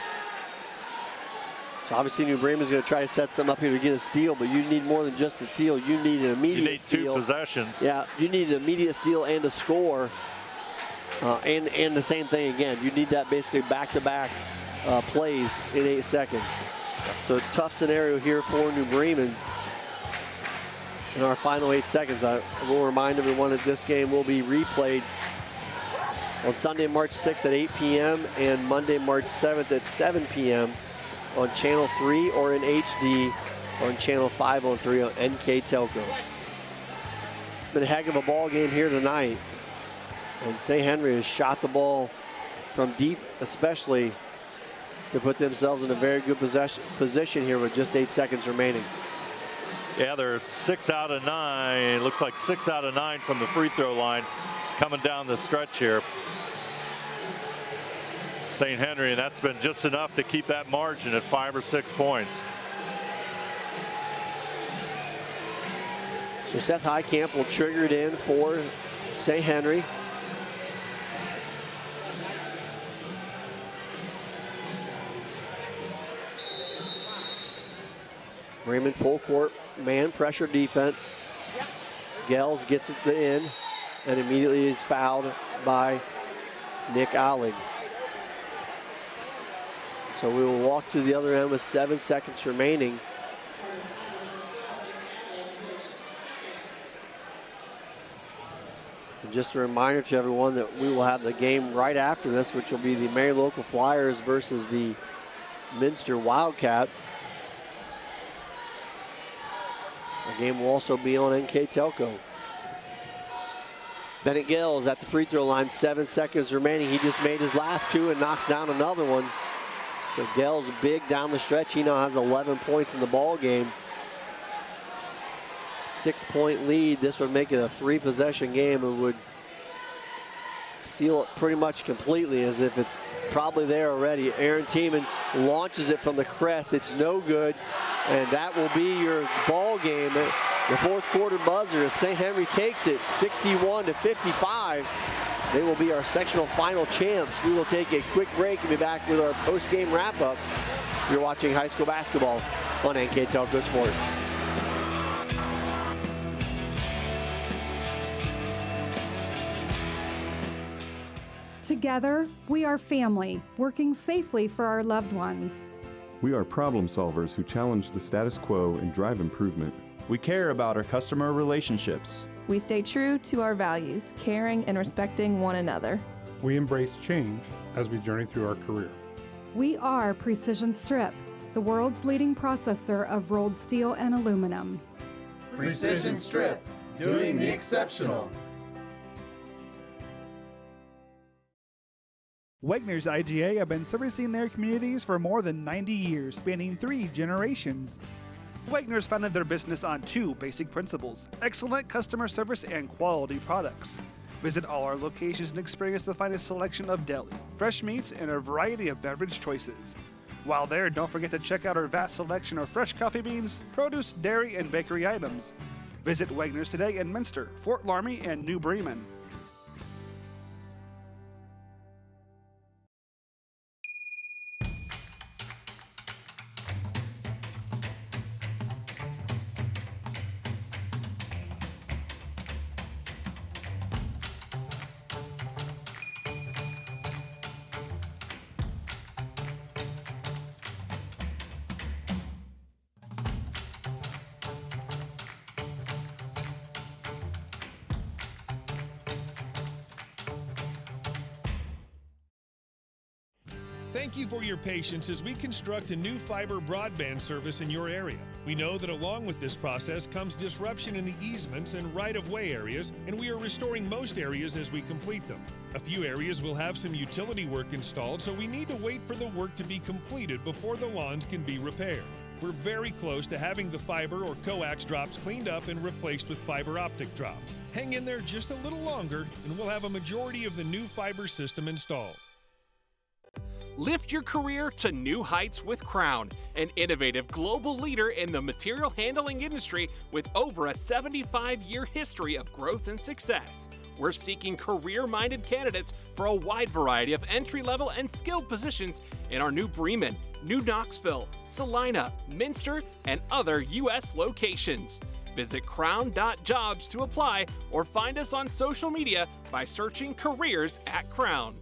So obviously New Bremen's going to try to set something up here to get a steal, but you need more than just a steal. You need an immediate steal. You need 2 possessions. Yeah, you need an immediate steal and a score. And the same thing again. You need that basically back-to-back plays in 8 seconds. So a tough scenario here for New Bremen. In our final 8 seconds, I will remind everyone that this game will be replayed on Sunday, March 6th at 8 p.m. and Monday, March 7th at 7 p.m. on Channel 3 or in HD on Channel 503 on NKTelco. It's been a heck of a ball game here tonight. And St. Henry has shot the ball from deep, especially to put themselves in a very good position here with just 8 seconds remaining. Yeah, they're 6 out of 9. It looks like 6 out of 9 from the free throw line coming down the stretch here. St. Henry, and that's been just enough to keep that margin at 5 or 6 points. So Seth Heitkamp will trigger it in for St. Henry. Bremen full court, man pressure defense. Gels gets it in and immediately is fouled by Nick Allig. So we will walk to the other end with 7 seconds remaining. And just a reminder to everyone that we will have the game right after this, which will be the Mary Local Flyers versus the Minster Wildcats. The game will also be on NKTelco. Bennett Gels at the free throw line, 7 seconds remaining. He just made his last 2 and knocks down another one. So Gels big down the stretch. He now has 11 points in the ball game. 6-point lead. This would make it a 3-possession game and would seal it pretty much completely as if it's probably there already. Aaron Tiemann launches it from the crest. It's no good. And that will be your ball game. The fourth quarter buzzer as St. Henry takes it 61-55. They will be our sectional final champs. We will take a quick break and be back with our post-game wrap-up. You're watching high school basketball on NKTelco Sports. Together, we are family, working safely for our loved ones. We are problem solvers who challenge the status quo and drive improvement. We care about our customer relationships. We stay true to our values, caring and respecting one another. We embrace change as we journey through our career. We are Precision Strip, the world's leading processor of rolled steel and aluminum. Precision Strip, doing the exceptional. Wegner's IGA have been servicing their communities for more than 90 years, spanning 3 generations. Wegner's founded their business on 2 basic principles: excellent customer service and quality products. Visit all our locations and experience the finest selection of deli, fresh meats, and a variety of beverage choices. While there, don't forget to check out our vast selection of fresh coffee beans, produce, dairy, and bakery items. Visit Wegner's today in Minster, Fort Laramie, and New Bremen. Thank you for your patience as we construct a new fiber broadband service in your area. We know that along with this process comes disruption in the easements and right-of-way areas, and we are restoring most areas as we complete them. A few areas will have some utility work installed, so we need to wait for the work to be completed before the lawns can be repaired. We're very close to having the fiber or coax drops cleaned up and replaced with fiber optic drops. Hang in there just a little longer, and we'll have a majority of the new fiber system installed. Lift your career to new heights with Crown, an innovative global leader in the material handling industry with over a 75-year history of growth and success. We're seeking career-minded candidates for a wide variety of entry-level and skilled positions in our new Bremen, New Knoxville, Salina, Minster, and other U.S. locations. Visit crown.jobs to apply or find us on social media by searching Careers at Crown.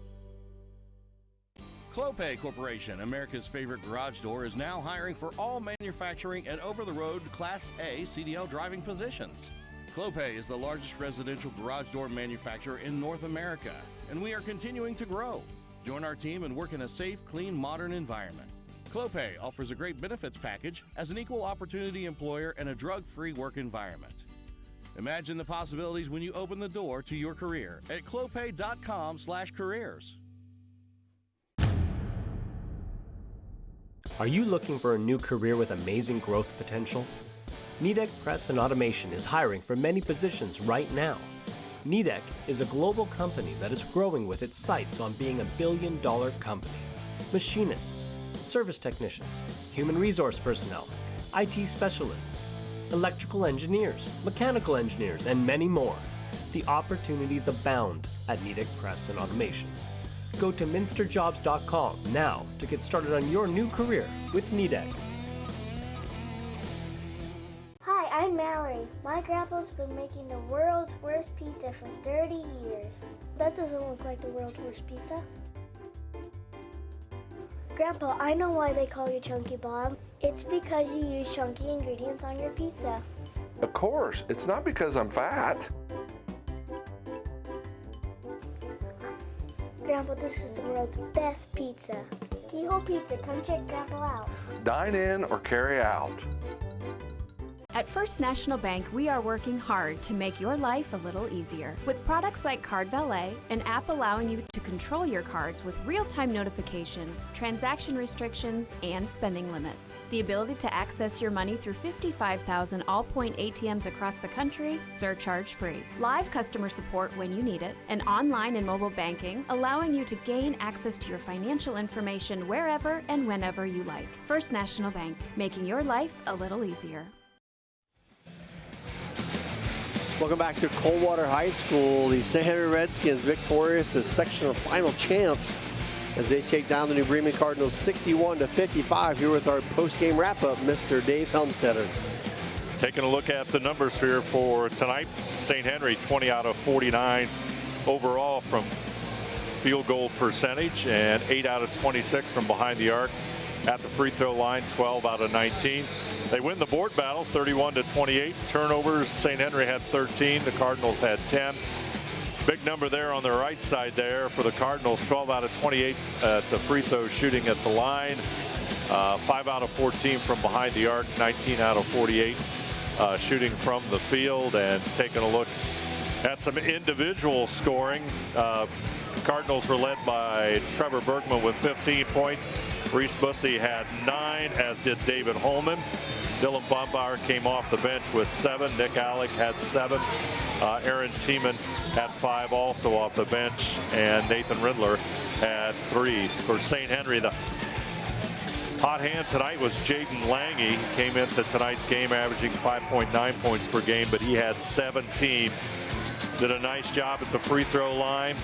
Clopay Corporation, America's favorite garage door, is now hiring for all manufacturing and over-the-road Class A CDL driving positions. Clopay is the largest residential garage door manufacturer in North America, and we are continuing to grow. Join our team and work in a safe, clean, modern environment. Clopay offers a great benefits package as an equal opportunity employer and a drug-free work environment. Imagine the possibilities when you open the door to your career at clopay.com/careers. Are you looking for a new career with amazing growth potential? Nidec Press and Automation is hiring for many positions right now. Nidec is a global company that is growing with its sights on being a billion-dollar company. Machinists, service technicians, human resource personnel, IT specialists, electrical engineers, mechanical engineers, and many more. The opportunities abound at Nidec Press and Automation. Go to minsterjobs.com now to get started on your new career with Nidec. Hi, I'm Mallory. My grandpa's been making the world's worst pizza for 30 years. That doesn't look like the world's worst pizza. Grandpa, I know why they call you Chunky Bob. It's because you use chunky ingredients on your pizza. Of course, it's not because I'm fat. Grandpa, this is the world's best pizza. Keyhole Pizza, come check Grandpa out. Dine in or carry out. At First National Bank, we are working hard to make your life a little easier. With products like Card Valet, an app allowing you to control your cards with real-time notifications, transaction restrictions, and spending limits. The ability to access your money through 55,000 all-point ATMs across the country, surcharge-free. Live customer support when you need it, and online and mobile banking, allowing you to gain access to your financial information wherever and whenever you like. First National Bank, making your life a little easier. Welcome back to Coldwater High School. The St. Henry Redskins victorious as sectional final champs as they take down the New Bremen Cardinals 61-55. Here with our post-game wrap-up, Mr. Dave Helmstetter. Taking a look at the numbers here for tonight. St. Henry 20 out of 49 overall from field goal percentage and 8 out of 26 from behind the arc. At the free throw line, 12 out of 19. They win the board battle 31-28. Turnovers, St. Henry had 13. The Cardinals had 10. Big number there on the right side there for the Cardinals, 12 out of 28 at the free throw shooting at the line. 5 out of 14 from behind the arc, 19 out of 48 shooting from the field. And taking a look at some individual scoring. Cardinals were led by Trevor Bergman with 15 points. Reese Bussey had 9, as did David Holman. Dylan Bombauer came off the bench with 7. Nick Alec had 7. Aaron Tiemann had 5 also off the bench. And Nathan Rindler had 3. For St. Henry, the hot hand tonight was Jaden Lange. He came into tonight's game averaging 5.9 points per game, but he had 17. Did a nice job at the free throw line.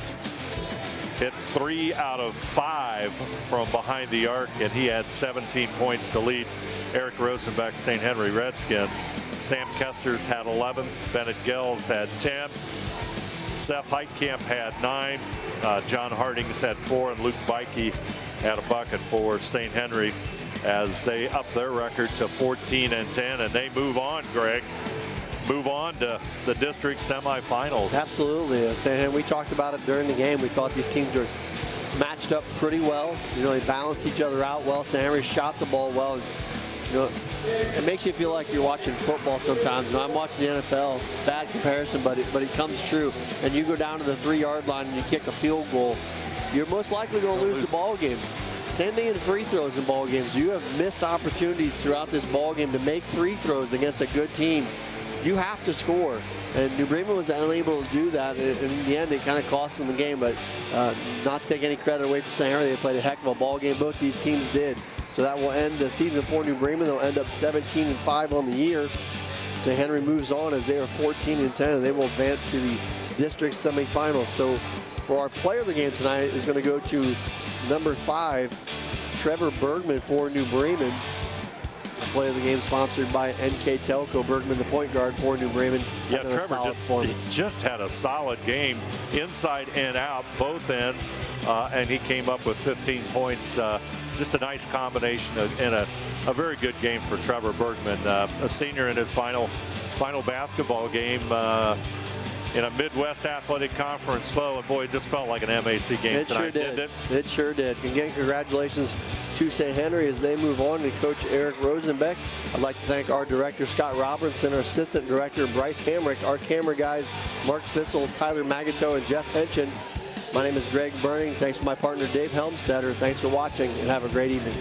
Hit 3 out of 5 from behind the arc, and he had 17 points to lead Eric Rosenbeck, St. Henry Redskins. Sam Kesters had 11. Bennett Gills had 10. Seth Heitkamp had 9. John Hardings had 4, and Luke Beike had a bucket for St. Henry as they up their record to 14-10, and they move on, Greg. Move on to the district semifinals. Absolutely. And we talked about it during the game. We thought these teams are matched up pretty well. You know, they balance each other out well. St. Henry shot the ball well. You know, it makes you feel like you're watching football sometimes. And I'm watching the NFL. Bad comparison, but it comes true. And you go down to the 3-yard line and you kick a field goal, you're most likely going to lose the ball game. Same thing in free throws in ball games. You have missed opportunities throughout this ball game to make free throws against a good team. You have to score, and New Bremen was unable to do that. And in the end, it kind of cost them the game, but not to take any credit away from St. Henry. They played a heck of a ball game. Both these teams did. So that will end the season for New Bremen. They'll end up 17-5 on the year. St. Henry moves on as they are 14-10, and they will advance to the district semifinals. So for our player of the game tonight is going to go to number 5, Trevor Bergman for New Bremen. Play of the game sponsored by NKTelco. Bergman, the point guard for New Bremen. Yeah, Trevor just had a solid game inside and out, both ends, and he came up with 15 points. Just a nice combination and a very good game for Trevor Bergman, a senior in his final basketball game in a Midwest Athletic Conference foe, and boy, it just felt like an MAC game tonight, didn't it? It sure did. Again, congratulations to St. Henry as they move on to Coach Eric Rosenbeck. I'd like to thank our director, Scott Robertson, our assistant director, Bryce Hamrick, our camera guys, Mark Fissel, Tyler Magato, and Jeff Henchen. My name is Greg Burning. Thanks to my partner, Dave Helmstetter. Thanks for watching, and have a great evening.